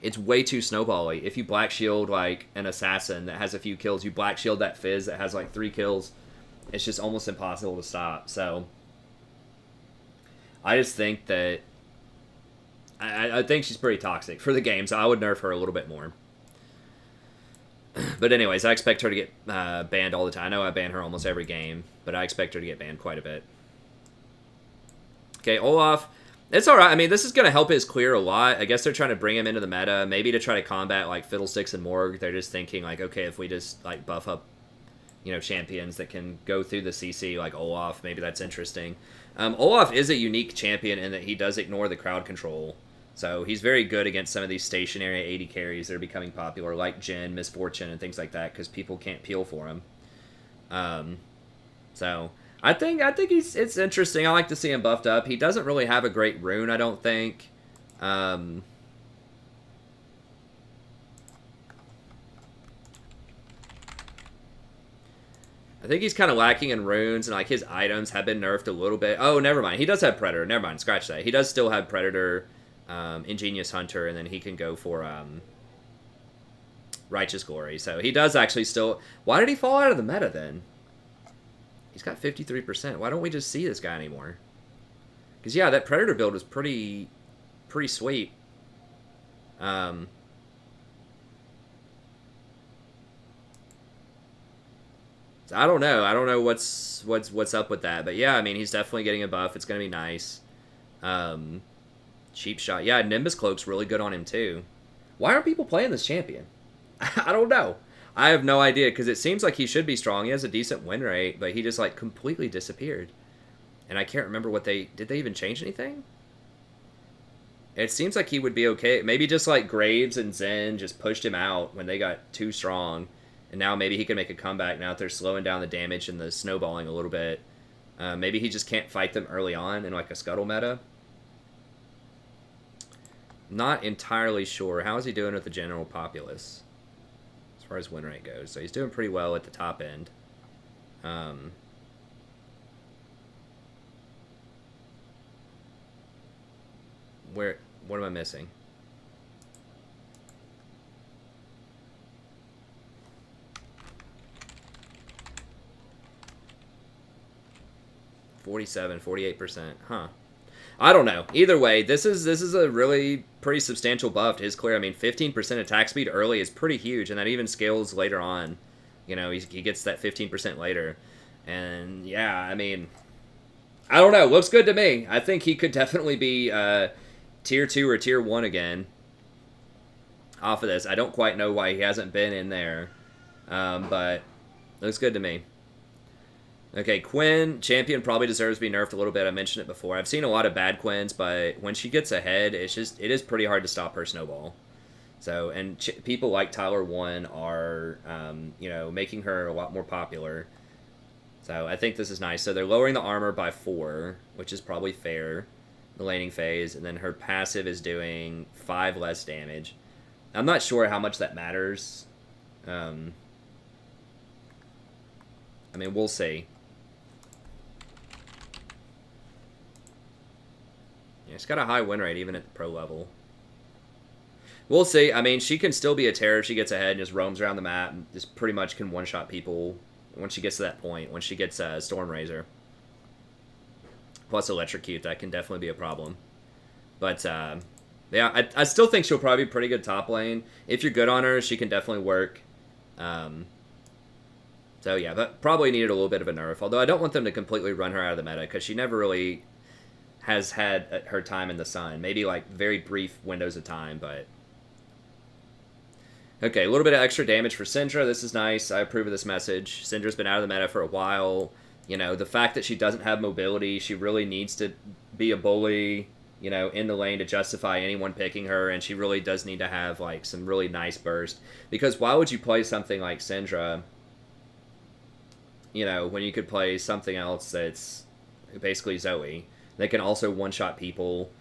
[SPEAKER 1] It's way too snowbally. If you Black Shield, like, an assassin that has a few kills, you Black Shield that Fizz that has, like, 3 kills, it's just almost impossible to stop. So, I just think that... I think she's pretty toxic for the game, so I would nerf her a little bit more. But anyways, I expect her to get banned all the time. I know I ban her almost every game, but I expect her to get banned quite a bit. Okay, Olaf. It's alright. I mean, this is going to help his clear a lot. I guess they're trying to bring him into the meta, maybe to try to combat, like, Fiddlesticks and Morg. They're just thinking, like, okay, if we just, like, buff up, champions that can go through the CC, like Olaf, maybe that's interesting. Olaf is a unique champion in that he does ignore the crowd control. So he's very good against some of these stationary AD carries that are becoming popular, like Jhin, Misfortune, and things like that, because people can't peel for him. So I think it's interesting. I like to see him buffed up. He doesn't really have a great rune, I don't think. I think he's kind of lacking in runes, and like his items have been nerfed a little bit. Oh, never mind. He does have Predator. Never mind. Scratch that. He does still have Predator, Ingenious Hunter, and then he can go for Righteous Glory. So he does actually still. Why did he fall out of the meta then? He's got 53%. Why don't we just see this guy anymore? Because yeah, that Predator build was pretty sweet. I don't know. I don't know what's up with that. But yeah, I mean, he's definitely getting a buff. It's going to be nice. Cheap shot. Yeah, Nimbus Cloak's really good on him too. Why aren't people playing this champion? I don't know. I have no idea, because it seems like he should be strong. He has a decent win rate, but he just like completely disappeared. And I can't remember what did they even change anything? It seems like he would be okay. Maybe just like Graves and Zen just pushed him out when they got too strong. And now maybe he can make a comeback now that they're slowing down the damage and the snowballing a little bit. Maybe he just can't fight them early on in like a scuttle meta. Not entirely sure. How is he doing with the general populace as far as win rate goes? So he's doing pretty well at the top end. What am I missing? 48%. Huh. I don't know. Either way, this is a really pretty substantial buff to his clear. I mean, 15% attack speed early is pretty huge, and that even scales later on. You know, he gets that 15% later. And yeah, I mean, I don't know. Looks good to me. I think he could definitely be tier 2 or tier 1 again off of this. I don't quite know why he hasn't been in there, but looks good to me. Okay, Quinn, champion, probably deserves to be nerfed a little bit. I mentioned it before. I've seen a lot of bad Quinns, but when she gets ahead, it is pretty hard to stop her snowball. So, and people like Tyler 1 are, you know, making her a lot more popular. So I think this is nice. So they're lowering the armor by 4, which is probably fair, the laning phase, and then her passive is doing 5 less damage. I'm not sure how much that matters. I mean, we'll see. Yeah, she's got a high win rate even at the pro level. We'll see. I mean, she can still be a terror if she gets ahead and just roams around the map and just pretty much can one-shot people once she gets to that point. When she gets Storm Razor. Plus Electrocute, that can definitely be a problem. But, yeah, I still think she'll probably be pretty good top lane. If you're good on her, she can definitely work. So, yeah, but probably needed a little bit of a nerf. Although I don't want them to completely run her out of the meta, because she never really has had her time in the sun. Maybe, like, very brief windows of time, but... Okay, a little bit of extra damage for Syndra. This is nice. I approve of this message. Syndra's been out of the meta for a while. You know, the fact that she doesn't have mobility, she really needs to be a bully, you know, in the lane to justify anyone picking her, and she really does need to have, like, some really nice burst. Because why would you play something like Syndra, you know, when you could play something else that's basically Zoe? They can also one-shot people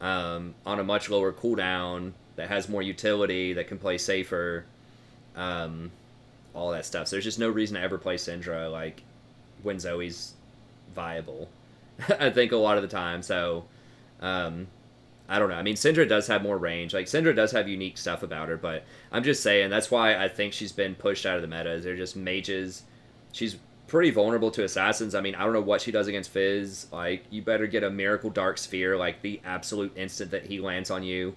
[SPEAKER 1] on a much lower cooldown, that has more utility, that can play safer, all that stuff. So there's just no reason to ever play Syndra, like, when Zoe's viable, I think, a lot of the time. So, I don't know. I mean, Syndra does have more range. Like, Syndra does have unique stuff about her, but I'm just saying, that's why I think she's been pushed out of the meta. They're just mages. She's pretty vulnerable to assassins. I mean, I don't know what she does against Fizz. Like, you better get a Miracle Dark Sphere, like, the absolute instant that he lands on you,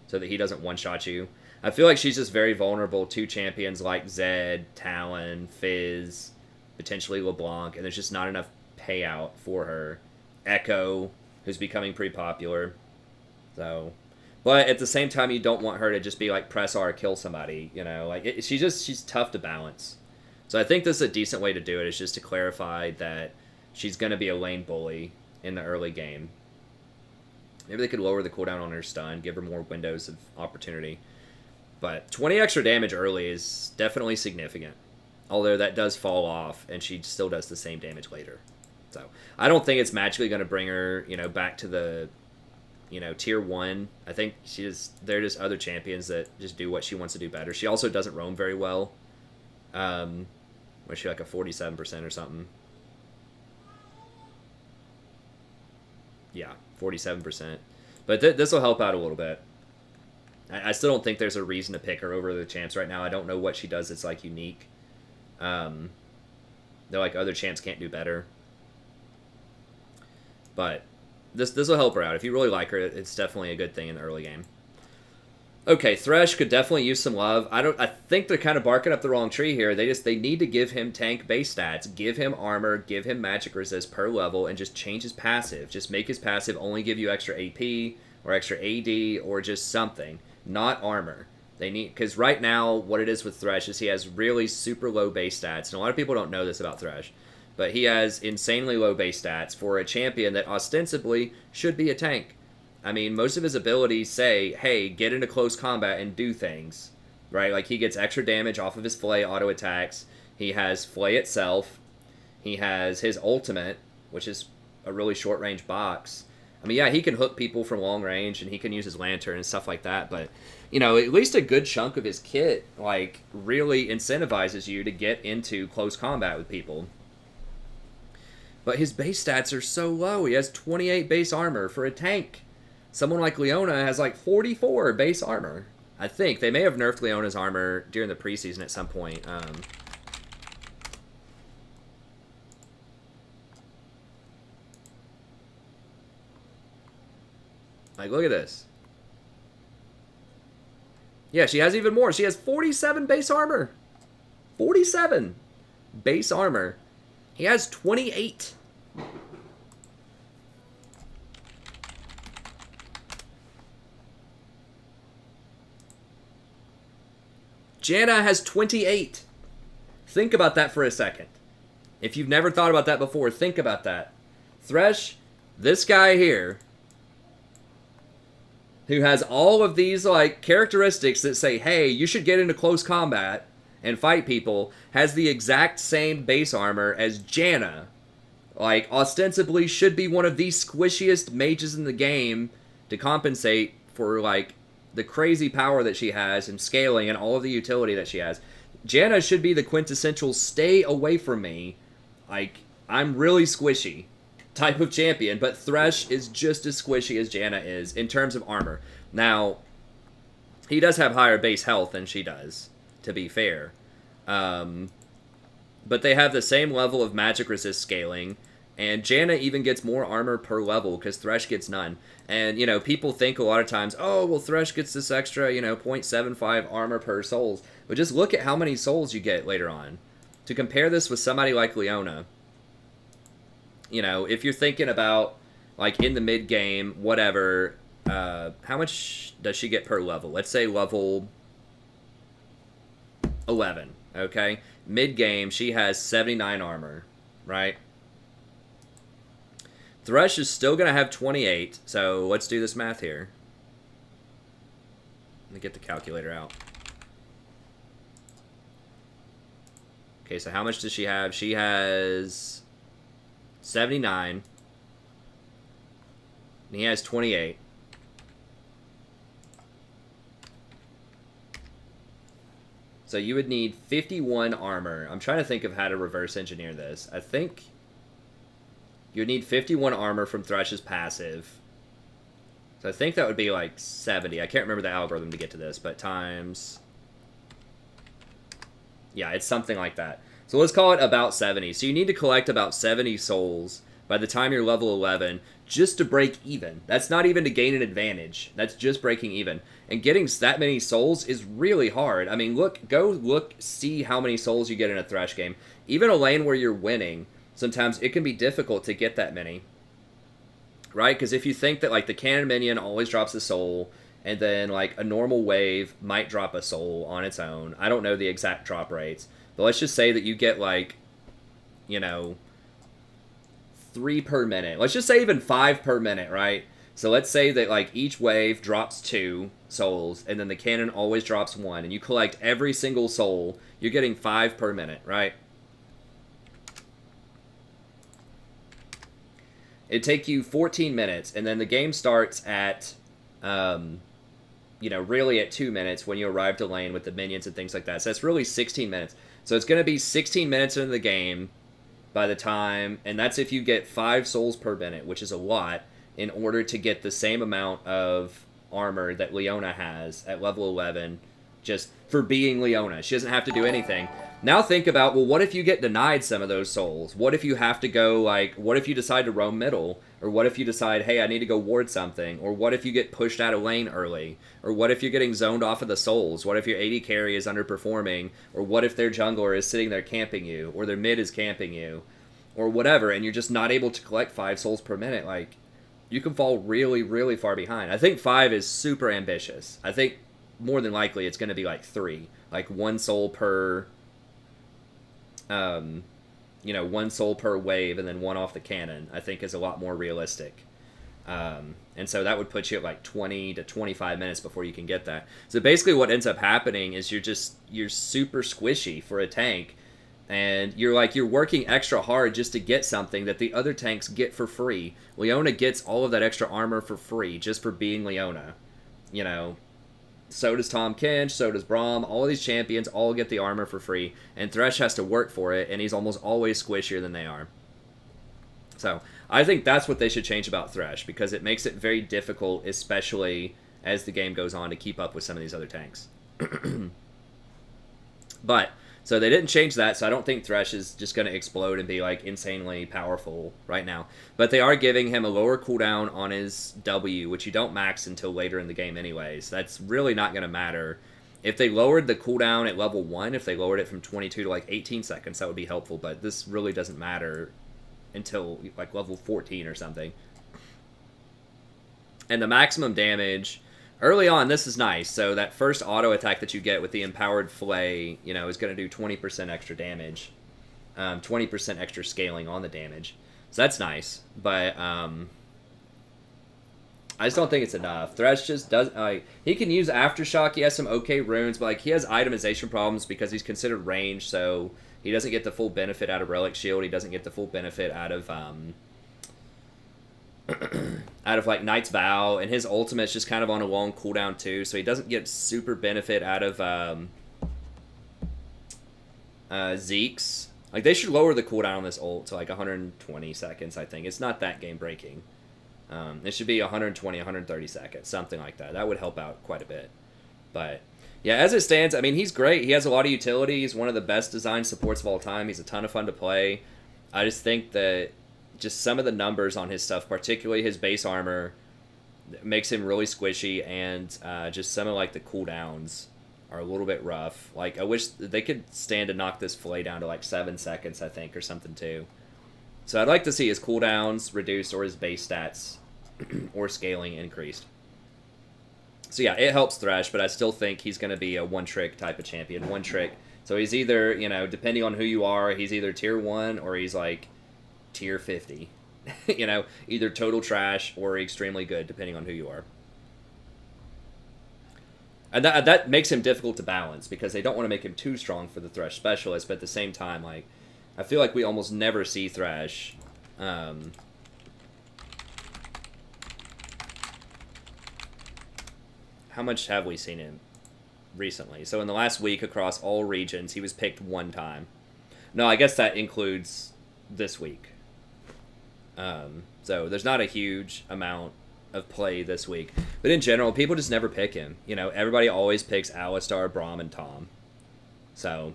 [SPEAKER 1] so that he doesn't one-shot you. I feel like she's just very vulnerable to champions like Zed, Talon, Fizz, potentially LeBlanc, and there's just not enough payout for her. Echo, who's becoming pretty popular. So, but at the same time, you don't want her to just be like press R, kill somebody, you know? Like, she's tough to balance. So I think this is a decent way to do it, is just to clarify that she's going to be a lane bully in the early game. Maybe they could lower the cooldown on her stun, give her more windows of opportunity. But 20 extra damage early is definitely significant. Although that does fall off, and she still does the same damage later. So I don't think it's magically going to bring her, back to the, tier 1. I think they're just other champions that just do what she wants to do better. She also doesn't roam very well. Was she like a 47% or something? Yeah, 47%. But this will help out a little bit. I still don't think there's a reason to pick her over the champs right now. I don't know what she does that's like unique. They're like other champs can't do better. But this will help her out. If you really like her, it's definitely a good thing in the early game. Okay, Thresh could definitely use some love. I think they're kind of barking up the wrong tree here. They need to give him tank base stats, give him armor, give him magic resist per level, and just change his passive. Just make his passive only give you extra AP or extra AD or just something, not armor. They need, because right now what it is with Thresh is he has really super low base stats, and a lot of people don't know this about Thresh, but he has insanely low base stats for a champion that ostensibly should be a tank. I mean, most of his abilities say, hey, get into close combat and do things, right? Like, he gets extra damage off of his Flay auto attacks. He has Flay itself. He has his ultimate, which is a really short-range box. I mean, yeah, he can hook people from long range, and he can use his lantern and stuff like that, but, at least a good chunk of his kit, like, really incentivizes you to get into close combat with people. But his base stats are so low. He has 28 base armor for a tank. Someone like Leona has like 44 base armor. I think. They may have nerfed Leona's armor during the preseason at some point. Like, look at this. Yeah, she has even more. She has 47 base armor. 47 base armor. He has 28. Janna has 28. Think about that for a second. If you've never thought about that before, think about that. Thresh, this guy here, who has all of these like characteristics that say, hey, you should get into close combat and fight people, has the exact same base armor as Janna. Like, ostensibly should be one of the squishiest mages in the game to compensate for, like, the crazy power that she has and scaling and all of the utility that she has. Janna should be the quintessential stay away from me, like, I'm really squishy type of champion, but Thresh is just as squishy as Janna is in terms of armor. Now, he does have higher base health than she does, to be fair. But they have the same level of magic resist scaling, and Janna even gets more armor per level because Thresh gets none. And, people think a lot of times, oh, well, Thresh gets this extra, 0.75 armor per souls. But just look at how many souls you get later on. To compare this with somebody like Leona, if you're thinking about, like, in the mid-game, whatever, how much does she get per level? Let's say level 11, okay? Mid-game, she has 79 armor, right? Thresh is still going to have 28, so let's do this math here. Let me get the calculator out. Okay, so how much does she have? She has 79. And he has 28. So you would need 51 armor. I'm trying to think of how to reverse engineer this. I think you would need 51 armor from Thresh's passive. So I think that would be like 70. I can't remember the algorithm to get to this, but times... Yeah, it's something like that. So let's call it about 70. So you need to collect about 70 souls by the time you're level 11 just to break even. That's not even to gain an advantage. That's just breaking even. And getting that many souls is really hard. I mean, see how many souls you get in a Thresh game. Even a lane where you're winning, sometimes it can be difficult to get that many. Right? Because if you think that, like, the cannon minion always drops a soul, and then, like, a normal wave might drop a soul on its own. I don't know the exact drop rates. But let's just say that you get, like, 3 per minute. Let's just say even 5 per minute, right? So let's say that like each wave drops 2 souls, and then the cannon always drops 1, and you collect every single soul, you're getting 5 per minute, right? It'd take you 14 minutes, and then the game starts at, really at 2 minutes when you arrive to lane with the minions and things like that. So that's really 16 minutes. So it's going to be 16 minutes into the game by the time, and that's if you get 5 souls per minute, which is a lot, in order to get the same amount of armor that Leona has at level 11, just for being Leona. She doesn't have to do anything. Now think about, well, what if you get denied some of those souls? What if you have to go, like, what if you decide to roam middle? Or what if you decide, hey, I need to go ward something? Or what if you get pushed out of lane early? Or what if you're getting zoned off of the souls? What if your AD carry is underperforming? Or what if their jungler is sitting there camping you? Or their mid is camping you? Or whatever, and you're just not able to collect 5 souls per minute? Like, you can fall really, really far behind. I think 5 is super ambitious. I think more than likely it's going to be like 3. Like 1 soul per... 1 soul per wave and then 1 off the cannon, I think is a lot more realistic. And so that would put you at like 20 to 25 minutes before you can get that. So basically what ends up happening is you're super squishy for a tank, and you're working extra hard just to get something that the other tanks get for free. Leona gets all of that extra armor for free just for being Leona. So does Tahm Kench, so does Braum. All of these champions all get the armor for free, and Thresh has to work for it, and he's almost always squishier than they are. So I think that's what they should change about Thresh, because it makes it very difficult, especially as the game goes on, to keep up with some of these other tanks. But, so they didn't change that, so I don't think Thresh is just going to explode and be like insanely powerful right now. But they are giving him a lower cooldown on his W, which you don't max until later in the game anyways. That's really not going to matter. If they lowered the cooldown at level 1, if they lowered it from 22 to like 18 seconds, that would be helpful. But this really doesn't matter until like level 14 or something. And the maximum damage... Early on, this is nice. So that first auto attack that you get with the Empowered Flay, is going to do 20% extra damage. 20% extra scaling on the damage. So that's nice. But I just don't think it's enough. Thresh just does... he can use Aftershock. He has some okay runes, but he has itemization problems because he's considered ranged, so he doesn't get the full benefit out of Relic Shield. He doesn't get the full benefit out of... out of like Knight's Vow, and his ultimate's just kind of on a long cooldown too, so he doesn't get super benefit out of Zeke's. Like, they should lower the cooldown on this ult to like 120 seconds, I think. It's not that game breaking. It should be 120, 130 seconds, something like that. That would help out quite a bit. But yeah, as it stands, I mean, he's great. He has a lot of utility. He's one of the best designed supports of all time. He's a ton of fun to play. I just think that just some of the numbers on his stuff, particularly his base armor, makes him really squishy, and just some of like the cooldowns are a little bit rough. Like, I wish they could stand to knock this Flay down to like 7 seconds, I think, or something too. So I'd like to see his cooldowns reduced, or his base stats or scaling increased. So yeah, it helps Thresh, but I still think he's going to be a one-trick type of champion. One trick. So he's either, depending on who you are, he's either tier 1 or he's like tier 50. Either total trash or extremely good, depending on who you are. And that makes him difficult to balance, because they don't want to make him too strong for the Thresh specialist, but at the same time, like, I feel like we almost never see Thresh. How much have we seen him recently? So in the last week, across all regions, he was picked 1 time. No, I guess that includes this week. So there's not a huge amount of play this week. But in general, people just never pick him. Everybody always picks Alistar, Braum, and Tahm. So,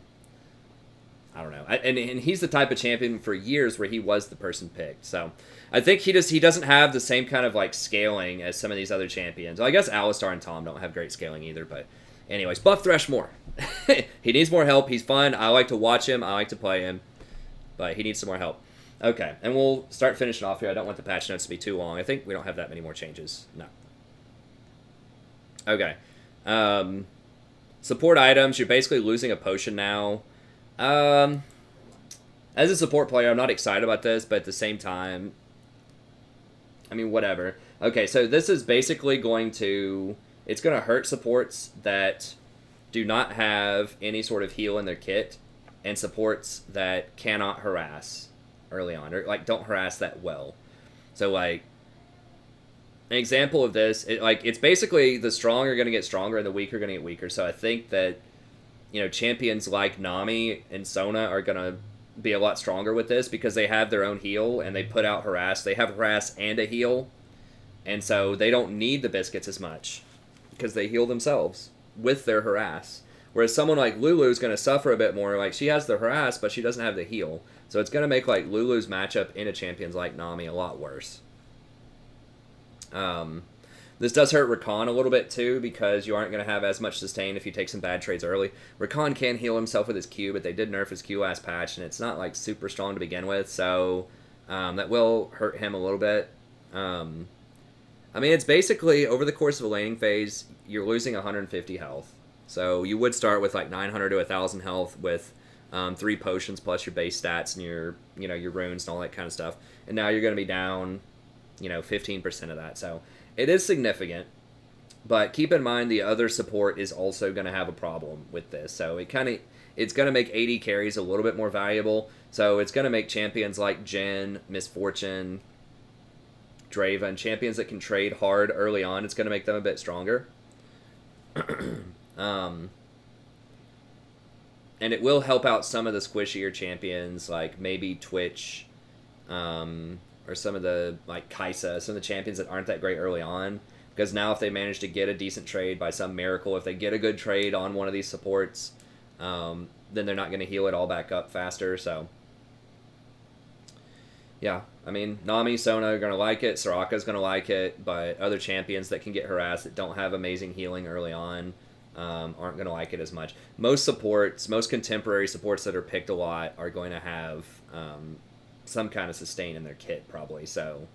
[SPEAKER 1] I don't know. And he's the type of champion for years where he was the person picked. So, I think he doesn't have the same kind of like scaling as some of these other champions. Well, I guess Alistar and Tahm don't have great scaling either, but anyways, buff Thresh more. He needs more help. He's fun. I like to watch him. I like to play him. But he needs some more help. Okay, and we'll start finishing off here. I don't want the patch notes to be too long. I think we don't have that many more changes. No. Okay. Support items, you're basically losing a potion now. As a support player, I'm not excited about this, but at the same time, I mean, whatever. Okay, so this is basically going to... It's going to hurt supports that do not have any sort of heal in their kit, and supports that cannot harass early on, or, like, don't harass that well. So, like, an example of this, it's basically the strong are going to get stronger and the weak are going to get weaker. So I think that, champions like Nami and Sona are going to be a lot stronger with this because they have their own heal and they put out harass. They have harass and a heal, and so they don't need the biscuits as much because they heal themselves with their harass. Whereas someone like Lulu is going to suffer a bit more. Like, she has the harass, but she doesn't have the heal. So it's going to make, like, Lulu's matchup into champions like Nami a lot worse. This does hurt Rakan a little bit too, because you aren't going to have as much sustain if you take some bad trades early. Rakan can heal himself with his Q, but they did nerf his Q last patch, and it's not like super strong to begin with, so that will hurt him a little bit. I mean, it's basically, over the course of a laning phase, you're losing 150 health. So you would start with like 900 to 1,000 health with 3 potions plus your base stats and your runes and all that kind of stuff. And now you're going to be down 15% of that. So it is significant, but keep in mind the other support is also going to have a problem with this. So it's going to make AD carries a little bit more valuable. So it's going to make champions like Jhin, Misfortune, Draven, champions that can trade hard early on, it's going to make them a bit stronger. And it will help out some of the squishier champions, like maybe Twitch, or some of the, like, Kaisa, some of the champions that aren't that great early on. Because now if they manage to get a decent trade by some miracle, if they get a good trade on one of these supports, then they're not going to heal it all back up faster, so... Yeah, I mean, Nami, Sona are going to like it, Soraka's going to like it, but other champions that can get harassed that don't have amazing healing early on aren't going to like it as much. Most contemporary supports that are picked a lot are going to have some kind of sustain in their kit, probably, so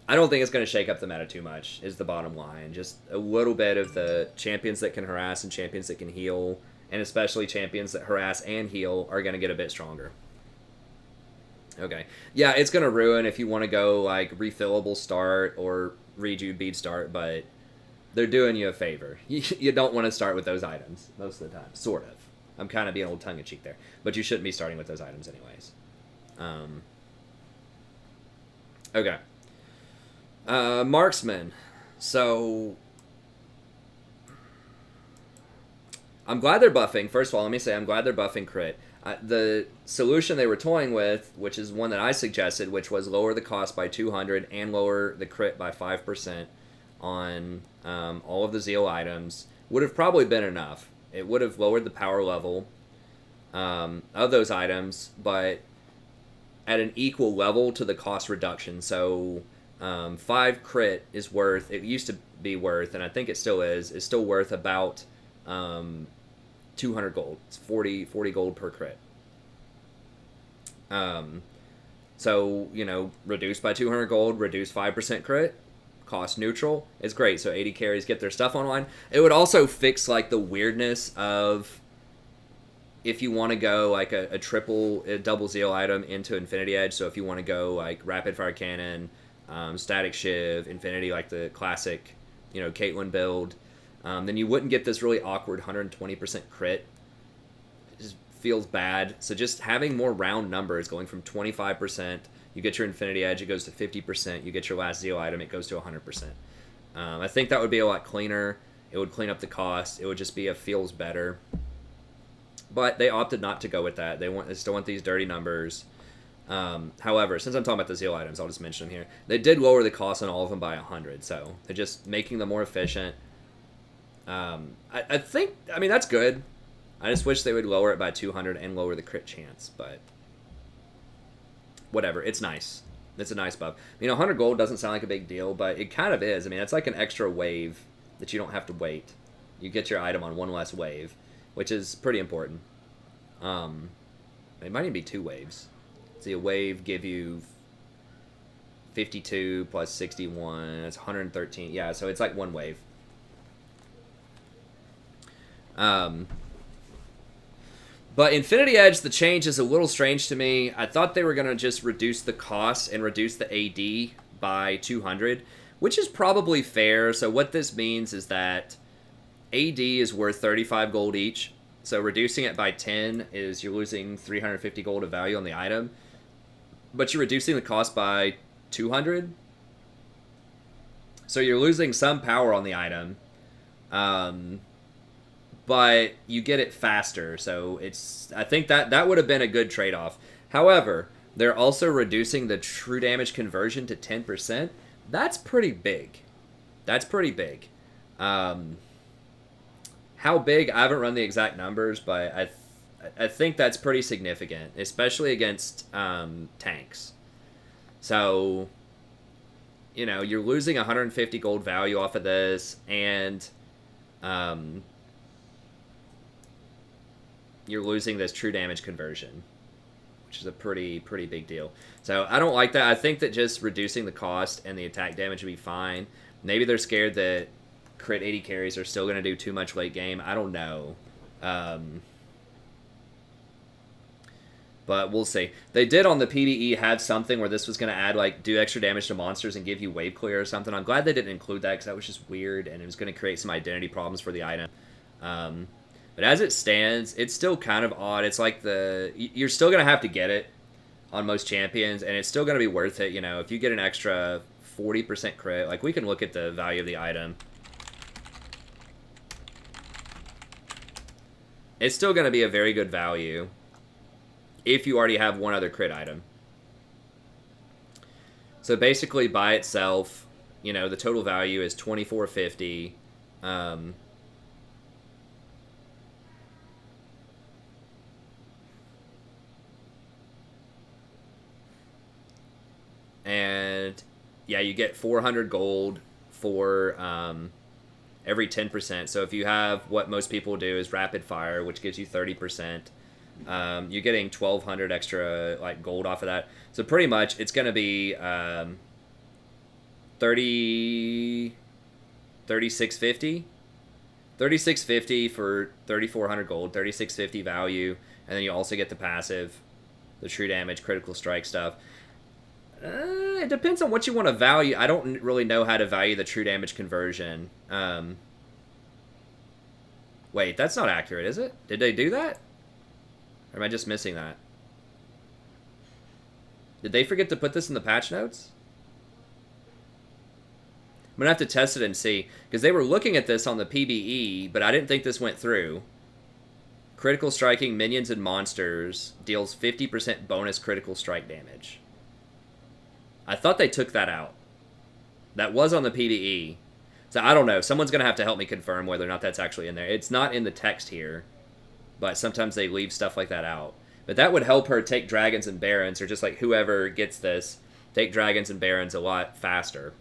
[SPEAKER 1] I don't think it's going to shake up the meta too much, is the bottom line. Just a little bit of the champions that can harass and champions that can heal, and especially champions that harass and heal are going to get a bit stronger. Okay. Yeah, it's going to ruin if you want to go, like, refillable start or rejude bead start, but they're doing you a favor. You don't want to start with those items most of the time. Sort of. I'm kind of being a little tongue-in-cheek there. But you shouldn't be starting with those items anyways. Okay. Marksman. So... I'm glad they're buffing. First of all, let me say I'm glad they're buffing crit. The solution they were toying with, which is one that I suggested, which was lower the cost by 200 and lower the crit by 5% on all of the Zeal items, would have probably been enough. It would have lowered the power level of those items, but at an equal level to the cost reduction. So 5 crit is worth, it used to be worth, and I think it still is still worth about 200 gold. It's 40 gold per crit. So, reduced by 200 gold, reduce 5% crit, cost neutral. It's great. So 80 carries get their stuff online. It would also fix, like, the weirdness of if you want to go, like, a double Zeal item into Infinity Edge. So if you want to go, like, Rapid Fire Cannon, Static Shiv, Infinity, like the classic, Caitlyn build, then you wouldn't get this really awkward 120% crit. It just feels bad. So just having more round numbers, going from 25%, you get your Infinity Edge, it goes to 50%. You get your last Zeal item, it goes to 100%. I think that would be a lot cleaner. It would clean up the cost. It would just be feels better. But they opted not to go with that. They still want these dirty numbers. However, since I'm talking about the Zeal items, I'll just mention them here. They did lower the cost on all of them by 100, so they're just making them more efficient. I think, that's good. I just wish they would lower it by 200 and lower the crit chance, but whatever. It's nice. It's a nice buff. 100 gold doesn't sound like a big deal, but it kind of is. It's like an extra wave that you don't have to wait. You get your item on one less wave, which is pretty important. It might even be 2 waves. See, a wave give you 52 plus 61. That's 113. Yeah, so it's like 1 wave. But Infinity Edge, the change is a little strange to me. I thought they were going to just reduce the cost and reduce the AD by 200, which is probably fair. So what this means is that AD is worth 35 gold each. So reducing it by 10 is you're losing 350 gold of value on the item, but you're reducing the cost by 200. So you're losing some power on the item, but you get it faster. So I think that would have been a good trade-off. However, they're also reducing the true damage conversion to 10%. That's pretty big. That's pretty big. How big? I haven't run the exact numbers, but I think that's pretty significant, especially against tanks. So, you're losing 150 gold value off of this, and you're losing this true damage conversion, which is a pretty big deal. So I don't like that. I think that just reducing the cost and the attack damage would be fine. Maybe they're scared that crit 80 carries are still going to do too much late game. I don't know. But we'll see. They did on the PvE have something where this was going to add, do extra damage to monsters and give you wave clear or something. I'm glad they didn't include that because that was just weird and it was going to create some identity problems for the item. But as it stands, it's still kind of odd. It's like you're still going to have to get it on most champions, and it's still going to be worth it. If you get an extra 40% crit, we can look at the value of the item. It's still going to be a very good value if you already have one other crit item. So basically, by itself, the total value is 2450. And yeah, you get 400 gold for every 10%. So if you have what most people do is rapid fire, which gives you 30%, you're getting 1,200 extra gold off of that. So pretty much it's going to be 3650. 3650 for 3,400 gold, 3650 value, and then you also get the passive, the true damage, critical strike stuff. It depends on what you want to value. I don't really know how to value the true damage conversion. Wait, that's not accurate, is it? Did they do that? Or am I just missing that? Did they forget to put this in the patch notes? I'm going to have to test it and see. Because they were looking at this on the PBE, but I didn't think this went through. Critical striking minions and monsters deals 50% bonus critical strike damage. I thought they took that out. That was on the PvE. So I don't know. Someone's going to have to help me confirm whether or not that's actually in there. It's not in the text here, but sometimes they leave stuff like that out. But that would help her take dragons and barons, or just whoever gets this, take dragons and barons a lot faster,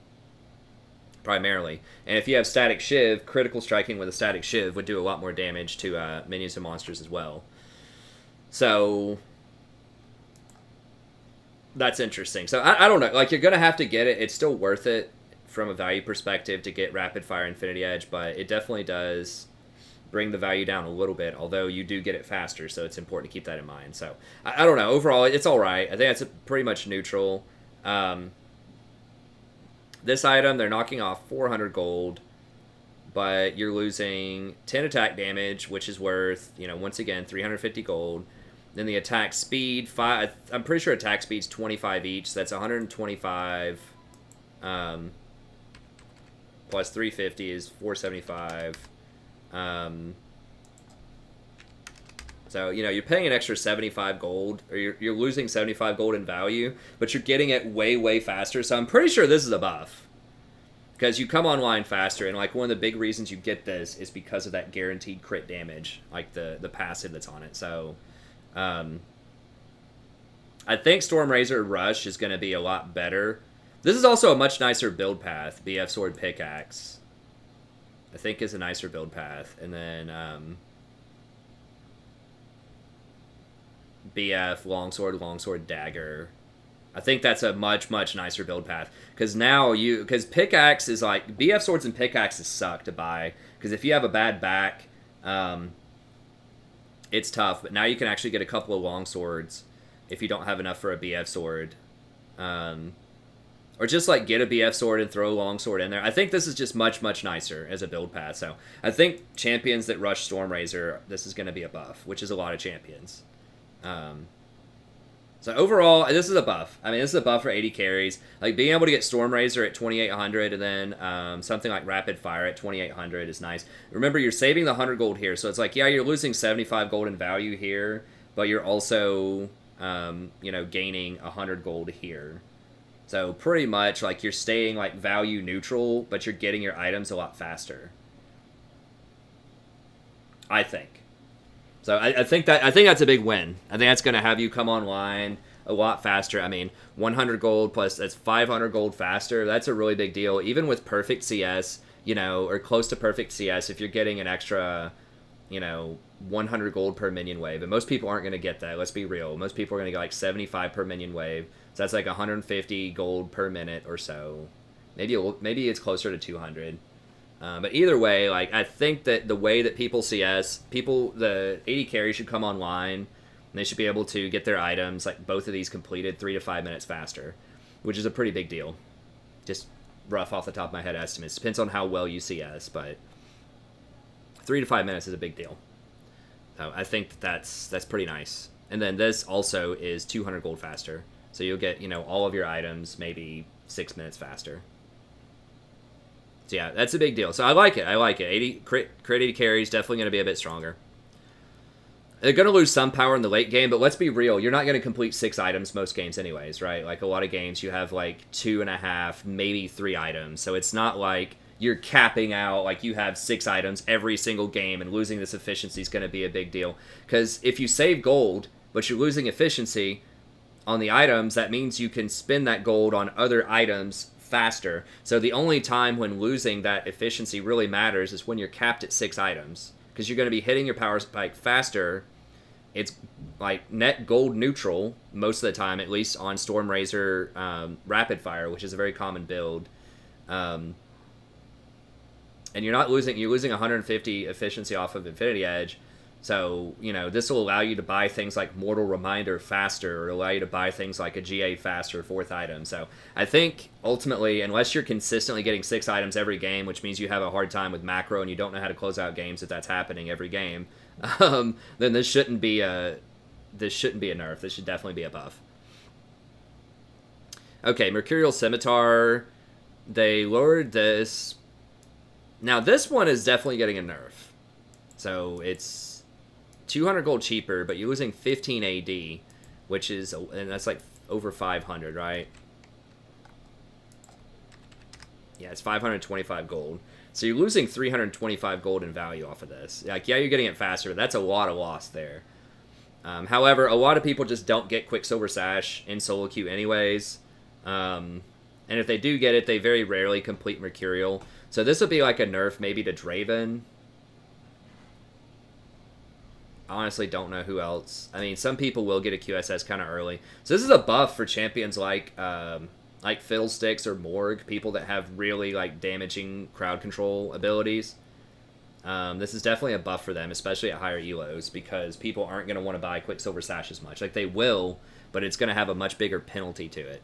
[SPEAKER 1] primarily. And if you have static shiv, critical striking with a static shiv would do a lot more damage to minions and monsters as well. So that's interesting. So I don't know. You're going to have to get it. It's still worth it from a value perspective to get Rapid Fire Infinity Edge, but it definitely does bring the value down a little bit, although you do get it faster, so it's important to keep that in mind. So I don't know. Overall, it's all right. I think it's pretty much neutral. This item, they're knocking off 400 gold, but you're losing 10 attack damage, which is worth, once again, 350 gold. Then the attack speed, I'm pretty sure attack speed's 25 each, so that's 125, plus 350 is 475. So, you're paying an extra 75 gold, or you're losing 75 gold in value, but you're getting it way, way faster, so I'm pretty sure this is a buff. Because you come online faster, and, one of the big reasons you get this is because of that guaranteed crit damage, the passive that's on it, so I think Stormrazor Rush is going to be a lot better. This is also a much nicer build path. BF Sword Pickaxe, I think, is a nicer build path. And then BF Longsword Dagger. I think that's a much, much nicer build path. Because now because Pickaxe is BF Swords and Pickaxes suck to buy. Because if you have a bad back, it's tough, but now you can actually get a couple of long swords if you don't have enough for a BF sword. Or just like get a BF sword and throw a long sword in there. I think this is just much, much nicer as a build path. So I think champions that rush Stormrazor, this is going to be a buff, which is a lot of champions. So overall, this is a buff. I mean, this is a buff for 80 carries. Like, being able to get Stormrazor at 2,800 and then something like Rapid Fire at 2,800 is nice. Remember, you're saving the 100 gold here. So it's like, yeah, you're losing 75 gold in value here, but you're also, gaining 100 gold here. So pretty much, like, you're staying, like, value neutral, but you're getting your items a lot faster. I think. So I think that's a big win. I think that's going to have you come online a lot faster. I mean, 100 gold plus that's 500 gold faster. That's a really big deal. Even with perfect CS, or close to perfect CS, if you're getting an extra, 100 gold per minion wave. And most people aren't going to get that. Let's be real. Most people are going to get like 75 per minion wave. So that's like 150 gold per minute or so. Maybe it's closer to 200. But either way, like, I think that the way that people CS, the 80 carry should come online, and they should be able to get their items, like both of these completed 3 to 5 minutes faster, which is a pretty big deal. Just rough off the top of my head estimates. Depends on how well you CS, but 3 to 5 minutes is a big deal. So I think that's pretty nice. And then this also is 200 gold faster. So you'll get, all of your items maybe 6 minutes faster. So yeah, that's a big deal. So I like it. 80 crit 80 carries, definitely going to be a bit stronger. They're going to lose some power in the late game, but let's be real. You're not going to complete 6 items most games anyways, right? Like, a lot of games you have like 2.5, maybe 3 items. So it's not like you're capping out, like you have 6 items every single game, and losing this efficiency is going to be a big deal. Because if you save gold, but you're losing efficiency on the items, that means you can spend that gold on other items faster. So the only time when losing that efficiency really matters is when you're capped at 6 items, because you're going to be hitting your power spike faster. It's like net gold neutral most of the time, at least on Stormrazor Rapid Fire, which is a very common build. And you're losing 150 efficiency off of Infinity Edge. So, this will allow you to buy things like Mortal Reminder faster, or allow you to buy things like a GA faster 4th item. So I think, ultimately, unless you're consistently getting 6 items every game, which means you have a hard time with macro and you don't know how to close out games if that's happening every game, then this shouldn't be a nerf. This should definitely be a buff. Okay, Mercurial Scimitar. They lowered this. Now, this one is definitely getting a nerf. So it's 200 gold cheaper, but you're losing 15 AD, which is, and that's like over 500, right? Yeah, it's 525 gold. So you're losing 325 gold in value off of this. Like, yeah, you're getting it faster, but that's a lot of loss there. However, a lot of people just don't get Quicksilver Sash in solo queue anyways. And if they do get it, they very rarely complete Mercurial. So this would be like a nerf maybe to Draven. Honestly, don't know who else. I mean, some people will get a QSS kind of early. So this is a buff for champions like Fiddlesticks or Morg, people that have really like damaging crowd control abilities. This is definitely a buff for them, especially at higher elos, because people aren't going to want to buy Quicksilver Sash as much. Like, they will, but it's going to have a much bigger penalty to it.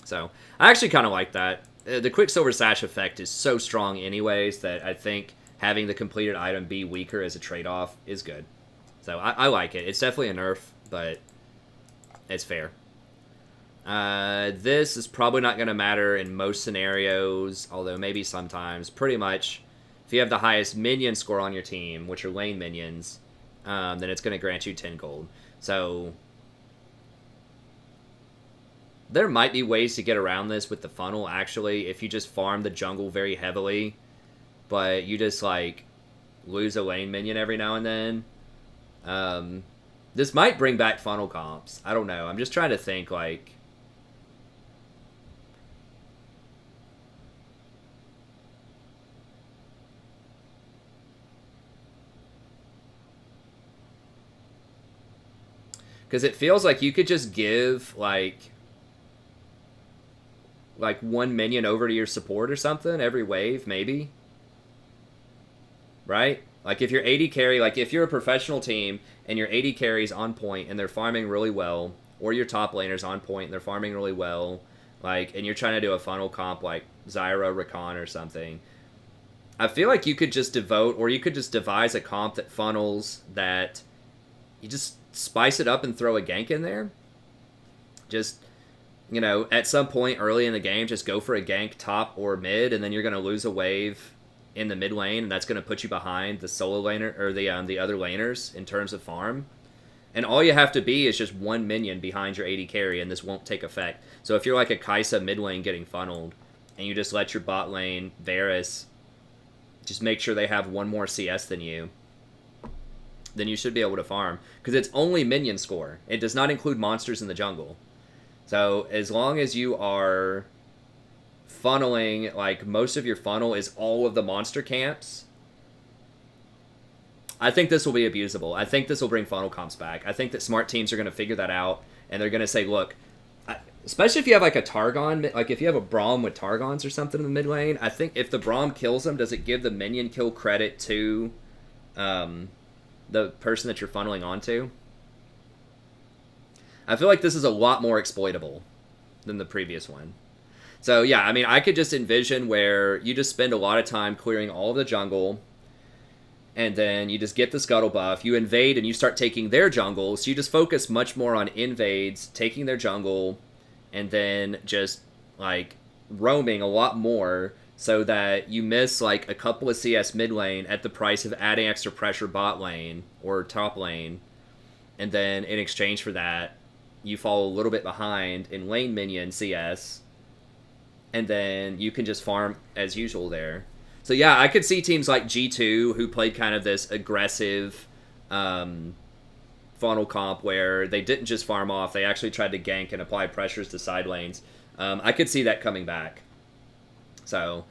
[SPEAKER 1] So I actually kind of like that. The Quicksilver Sash effect is so strong anyways that I think having the completed item be weaker as a trade-off is good. So I like it. It's definitely a nerf, but it's fair. This is probably not going to matter in most scenarios, although maybe sometimes. Pretty much, if you have the highest minion score on your team, which are lane minions, then it's going to grant you 10 gold. So there might be ways to get around this with the funnel, actually, if you just farm the jungle very heavily, but you just, like, lose a lane minion every now and then. This might bring back funnel comps. I don't know. I'm just trying to think, like, because it feels like you could just give, like 1 minion over to your support or something every wave, maybe. Right? Like, if you're 80 carry, like, if you're a professional team and your 80 carry's on point and they're farming really well, or your top laner's on point and they're farming really well, like, and you're trying to do a funnel comp like Zyra, Rakan, or something, I feel like you could just devote, or you could just devise a comp that funnels that you just spice it up and throw a gank in there. Just, you know, at some point early in the game, just go for a gank top or mid, and then you're going to lose a wave in the mid lane, and that's going to put you behind the solo laner or the other laners in terms of farm. And all you have to be is just one minion behind your AD carry, and this won't take effect. So if you're like a Kai'Sa mid lane getting funneled, and you just let your bot lane Varus just make sure they have one more CS than you, then you should be able to farm. Because it's only minion score. It does not include monsters in the jungle. So as long as you are funneling, like most of your funnel is all of the monster camps, I think this will be abusable. I think this will bring funnel comps back. I think that smart teams are going to figure that out, and they're going to say, look, especially if you have like a Targon, like if you have a Braum with Targons or something in the mid lane, I think if the Braum kills them, does it give the minion kill credit to the person that you're funneling onto? I feel like this is a lot more exploitable than the previous one. So yeah, I mean, I could just envision where you just spend a lot of time clearing all of the jungle, and then you just get the scuttle buff, you invade and you start taking their jungle, so you just focus much more on invades, taking their jungle, and then just like roaming a lot more so that you miss like a couple of CS mid lane at the price of adding extra pressure bot lane or top lane, and then in exchange for that, you fall a little bit behind in lane minion CS, and then you can just farm as usual there. So yeah, I could see teams like G2 who played kind of this aggressive funnel comp where they didn't just farm off, they actually tried to gank and apply pressures to side lanes. I could see that coming back. So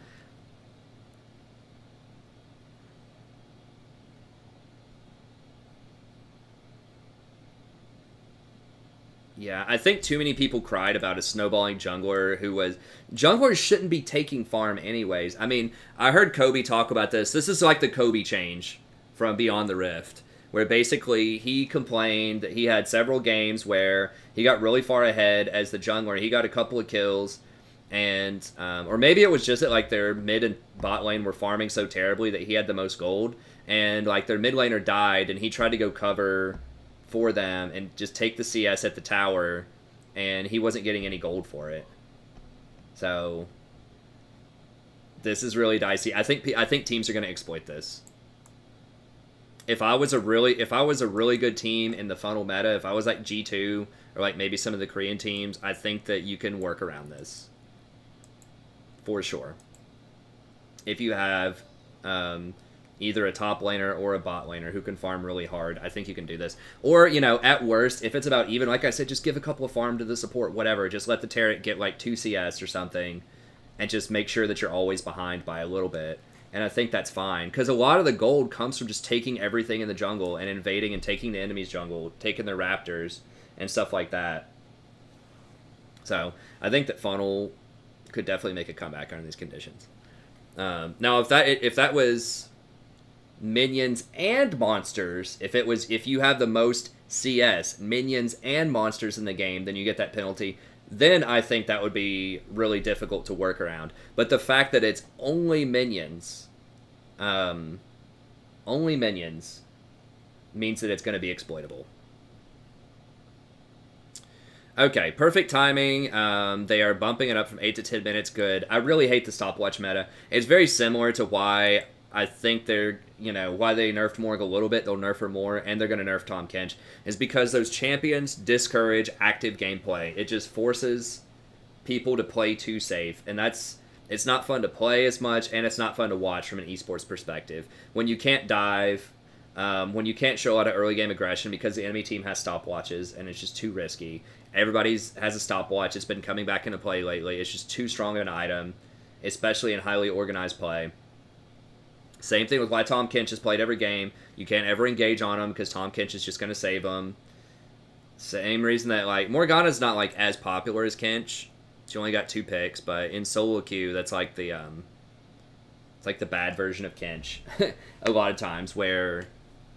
[SPEAKER 1] yeah, I think too many people cried about a snowballing jungler who was... Junglers shouldn't be taking farm anyways. I mean, I heard Kobe talk about this. This is like the Kobe change from Beyond the Rift, where basically he complained that he had several games where he got really far ahead as the jungler. He got a couple of kills, and or maybe it was just that like their mid and bot lane were farming so terribly that he had the most gold, and like their mid laner died, and he tried to go cover for them and just take the CS at the tower, and he wasn't getting any gold for it. So this is really dicey. I think teams are going to exploit this. If I was a really good team in the funnel meta, if I was like G2 or like maybe some of the Korean teams, I think that you can work around this for sure. If you have either a top laner or a bot laner who can farm really hard, I think you can do this. Or, you know, at worst, if it's about even, like I said, just give a couple of farm to the support, whatever. Just let the Turret get like 2 CS or something, and just make sure that you're always behind by a little bit. And I think that's fine, because a lot of the gold comes from just taking everything in the jungle and invading and taking the enemy's jungle, taking their raptors, and stuff like that. So I think that funnel could definitely make a comeback under these conditions. Now, if that was minions and monsters, if you have the most CS, minions and monsters in the game, then you get that penalty. Then I think that would be really difficult to work around. But the fact that it's only minions means that it's going to be exploitable. Okay, perfect timing. They are bumping it up from 8 to 10 minutes. Good. I really hate the stopwatch meta. It's very similar to why I think why they nerfed Morg a little bit, they'll nerf her more, and they're going to nerf Tahm Kench, is because those champions discourage active gameplay. It just forces people to play too safe, and it's not fun to play as much, and it's not fun to watch from an esports perspective. When you can't dive, when you can't show a lot of early game aggression because the enemy team has stopwatches, and it's just too risky. Everybody has a stopwatch. It's been coming back into play lately. It's just too strong of an item, especially in highly organized play. Same thing with why Tahm Kench is played every game. You can't ever engage on him because Tahm Kench is just going to save him. Same reason that like Morgana's not like as popular as Kench. She only got 2 picks, but in solo queue, that's like the it's like the bad version of Kench a lot of times, where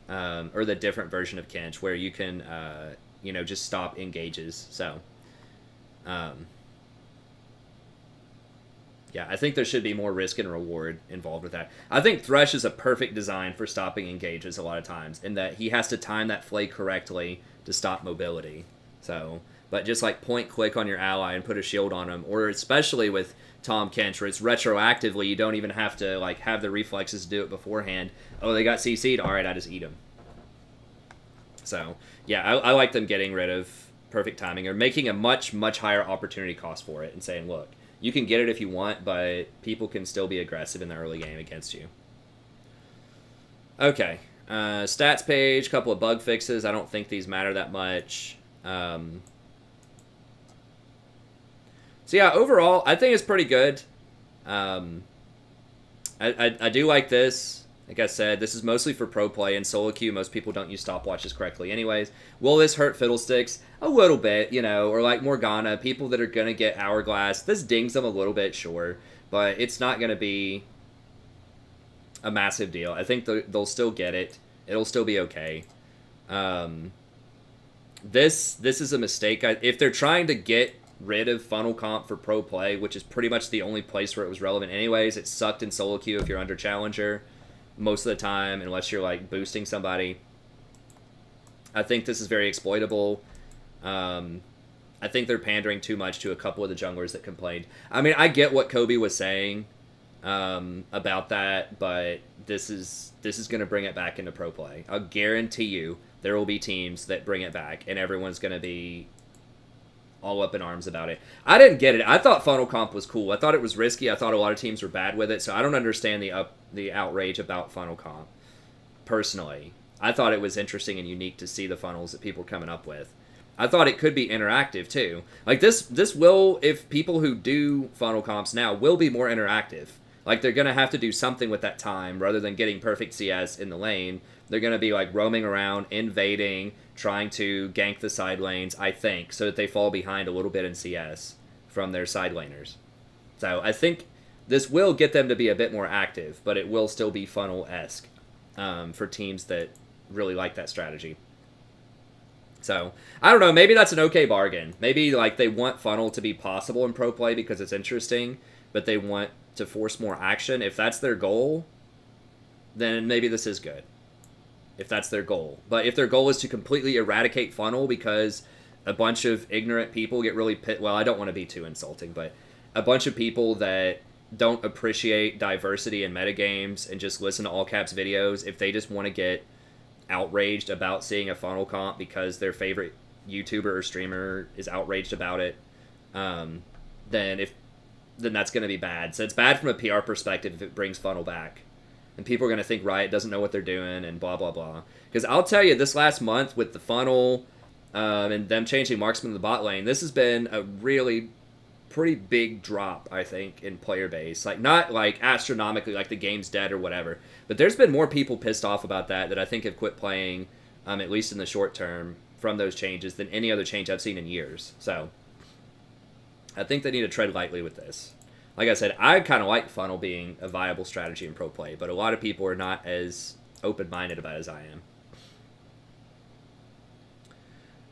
[SPEAKER 1] or the different version of Kench where you can just stop engages. So Yeah, I think there should be more risk and reward involved with that. I think Thresh is a perfect design for stopping engages a lot of times, in that he has to time that flay correctly to stop mobility. So, but just like point click on your ally and put a shield on him, or especially with Tom Kench, where it's retroactively, you don't even have to like have the reflexes to do it beforehand. Oh, they got CC'd? Alright, I just eat them. So, yeah, I like them getting rid of perfect timing, or making a much, much higher opportunity cost for it, and saying, look, you can get it if you want, but people can still be aggressive in the early game against you. Okay. Stats page, couple of bug fixes. I don't think these matter that much. So yeah, overall, I think it's pretty good. I do like this. Like I said, this is mostly for pro play and solo queue. Most people don't use stopwatches correctly anyways. Will this hurt Fiddlesticks? A little bit, you know, or like Morgana, people that are going to get Hourglass. This dings them a little bit, sure, but it's not going to be a massive deal. I think they'll still get it. It'll still be okay. This is a mistake. If they're trying to get rid of funnel comp for pro play, which is pretty much the only place where it was relevant anyways, it sucked in solo queue if you're under challenger most of the time, unless you're like boosting somebody. I think this is very exploitable. I think they're pandering too much to a couple of the junglers that complained. I mean, I get what Kobe was saying about that, but this is going to bring it back into pro play. I'll guarantee you there will be teams that bring it back, and everyone's going to be all up in arms about it. I didn't get it. I thought funnel comp was cool. I thought it was risky. I thought a lot of teams were bad with it, so I don't understand the outrage about funnel comp, personally. I thought it was interesting and unique to see the funnels that people were coming up with. I thought it could be interactive, too. Like, this will, if people who do funnel comps now, will be more interactive. Like, they're going to have to do something with that time, rather than getting perfect CS in the lane. They're going to be, like, roaming around, invading, trying to gank the side lanes, I think, so that they fall behind a little bit in CS from their side laners. So, I think this will get them to be a bit more active, but it will still be funnel-esque for teams that really like that strategy. So, I don't know, maybe that's an okay bargain. Maybe, like, they want funnel to be possible in pro play because it's interesting, but they want to force more action. If that's their goal, then maybe this is good. If that's their goal. But if their goal is to completely eradicate funnel because a bunch of ignorant people get really well, I don't want to be too insulting, but a bunch of people that don't appreciate diversity in metagames and just listen to all caps videos, if they just want to get outraged about seeing a funnel comp because their favorite YouTuber or streamer is outraged about it, then that's going to be bad. So it's bad from a PR perspective if it brings funnel back. And people are going to think Riot doesn't know what they're doing and blah, blah, blah. Because I'll tell you, this last month with the funnel and them changing marksman in the bot lane, this has been a really pretty big drop, I think, in player base. Like, not like astronomically, like the game's dead or whatever. But there's been more people pissed off about that I think have quit playing, at least in the short term, from those changes than any other change I've seen in years. So, I think they need to tread lightly with this. Like I said, I kind of like funnel being a viable strategy in pro play, but a lot of people are not as open-minded about it as I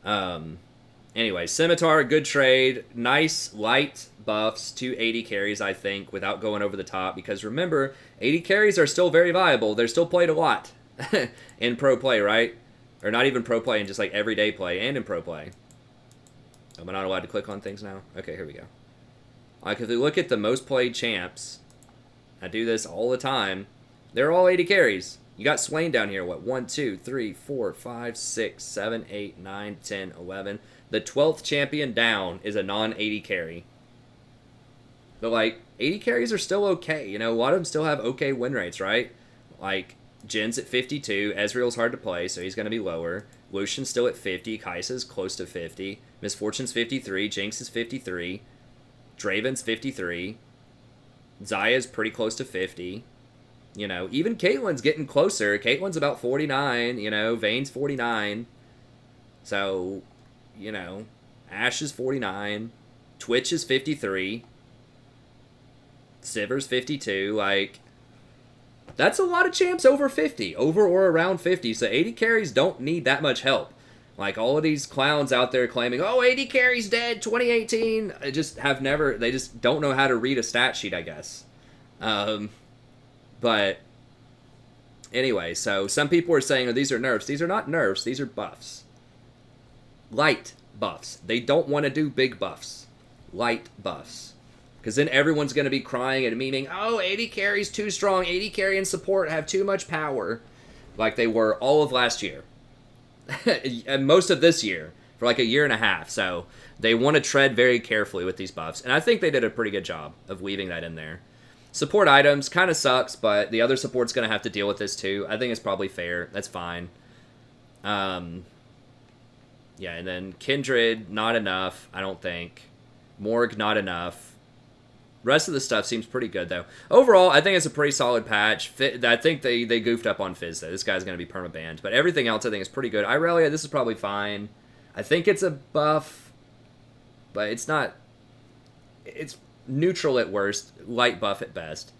[SPEAKER 1] am. Anyway, Scimitar, good trade. Nice, light buffs to 80 carries, I think, without going over the top. Because remember, 80 carries are still very viable. They're still played a lot in pro play, right? Or not even pro play, in just like everyday play and in pro play. Am I not allowed to click on things now? Okay, here we go. Like, if we look at the most played champs, I do this all the time, they're all 80 carries. You got Swain down here, what, 1, 2, 3, 4, 5, 6, 7, 8, 9, 10, 11. The 12th champion down is a non-80 carry. But, like, 80 carries are still okay. You know, a lot of them still have okay win rates, right? Like, Jin's at 52, Ezreal's hard to play, so he's going to be lower. Lucian's still at 50, Kai'Sa's close to 50, Misfortune's 53, Jinx is 53, Draven's 53, Zaya's pretty close to 50. You know, even Caitlyn's getting closer. Caitlyn's about 49, you know, Vayne's 49. So, you know, Ashe is 49. Twitch is 53. Sivir's 52. Like, that's a lot of champs over 50. Over or around 50. So 80 carries don't need that much help. Like, all of these clowns out there claiming, oh, AD carry's dead, 2018, they just don't know how to read a stat sheet, I guess. But anyway, so some people are saying, oh, these are nerfs. These are not nerfs, these are buffs. Light buffs. They don't want to do big buffs. Light buffs. Because then everyone's going to be crying and memeing, oh, AD carry's too strong, AD carry and support have too much power. Like they were all of last year. And most of this year. For like a year and a half. So they want to tread very carefully with these buffs. And I think they did a pretty good job of weaving that in there. Support items kind of sucks, but the other support's going to have to deal with this too. I think it's probably fair. That's fine. Yeah, and then Kindred, not enough, I don't think. Morg, not enough. Rest of the stuff seems pretty good, though. Overall, I think it's a pretty solid patch. I think they goofed up on Fizz, though. This guy's going to be perma-banned. But everything else, I think, is pretty good. Irelia, this is probably fine. I think it's a buff, but it's not... It's neutral at worst, light buff at best.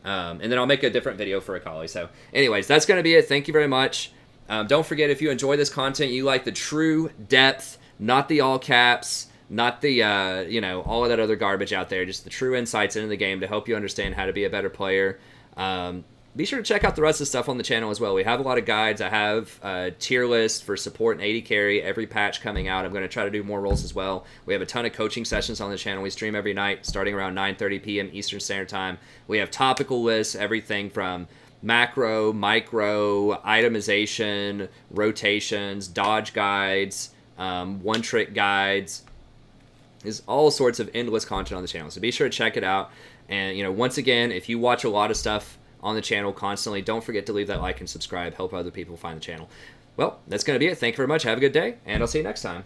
[SPEAKER 1] And then I'll make a different video for Akali. So, anyways, that's going to be it. Thank you very much. Don't forget, if you enjoy this content, you like the true depth, not the all caps, not the, all of that other garbage out there, just the true insights into the game to help you understand how to be a better player. Be sure to check out the rest of the stuff on the channel as well. We have a lot of guides. I have a tier list for support and AD carry, every patch coming out. I'm going to try to do more roles as well. We have a ton of coaching sessions on the channel. We stream every night starting around 9:30 p.m. Eastern Standard Time. We have topical lists, everything from macro, micro, itemization, rotations, dodge guides, one-trick guides. There's all sorts of endless content on the channel, so be sure to check it out. And, once again, if you watch a lot of stuff on the channel constantly, don't forget to leave that like and subscribe. Help other people find the channel. Well, that's going to be it. Thank you very much. Have a good day, and I'll see you next time.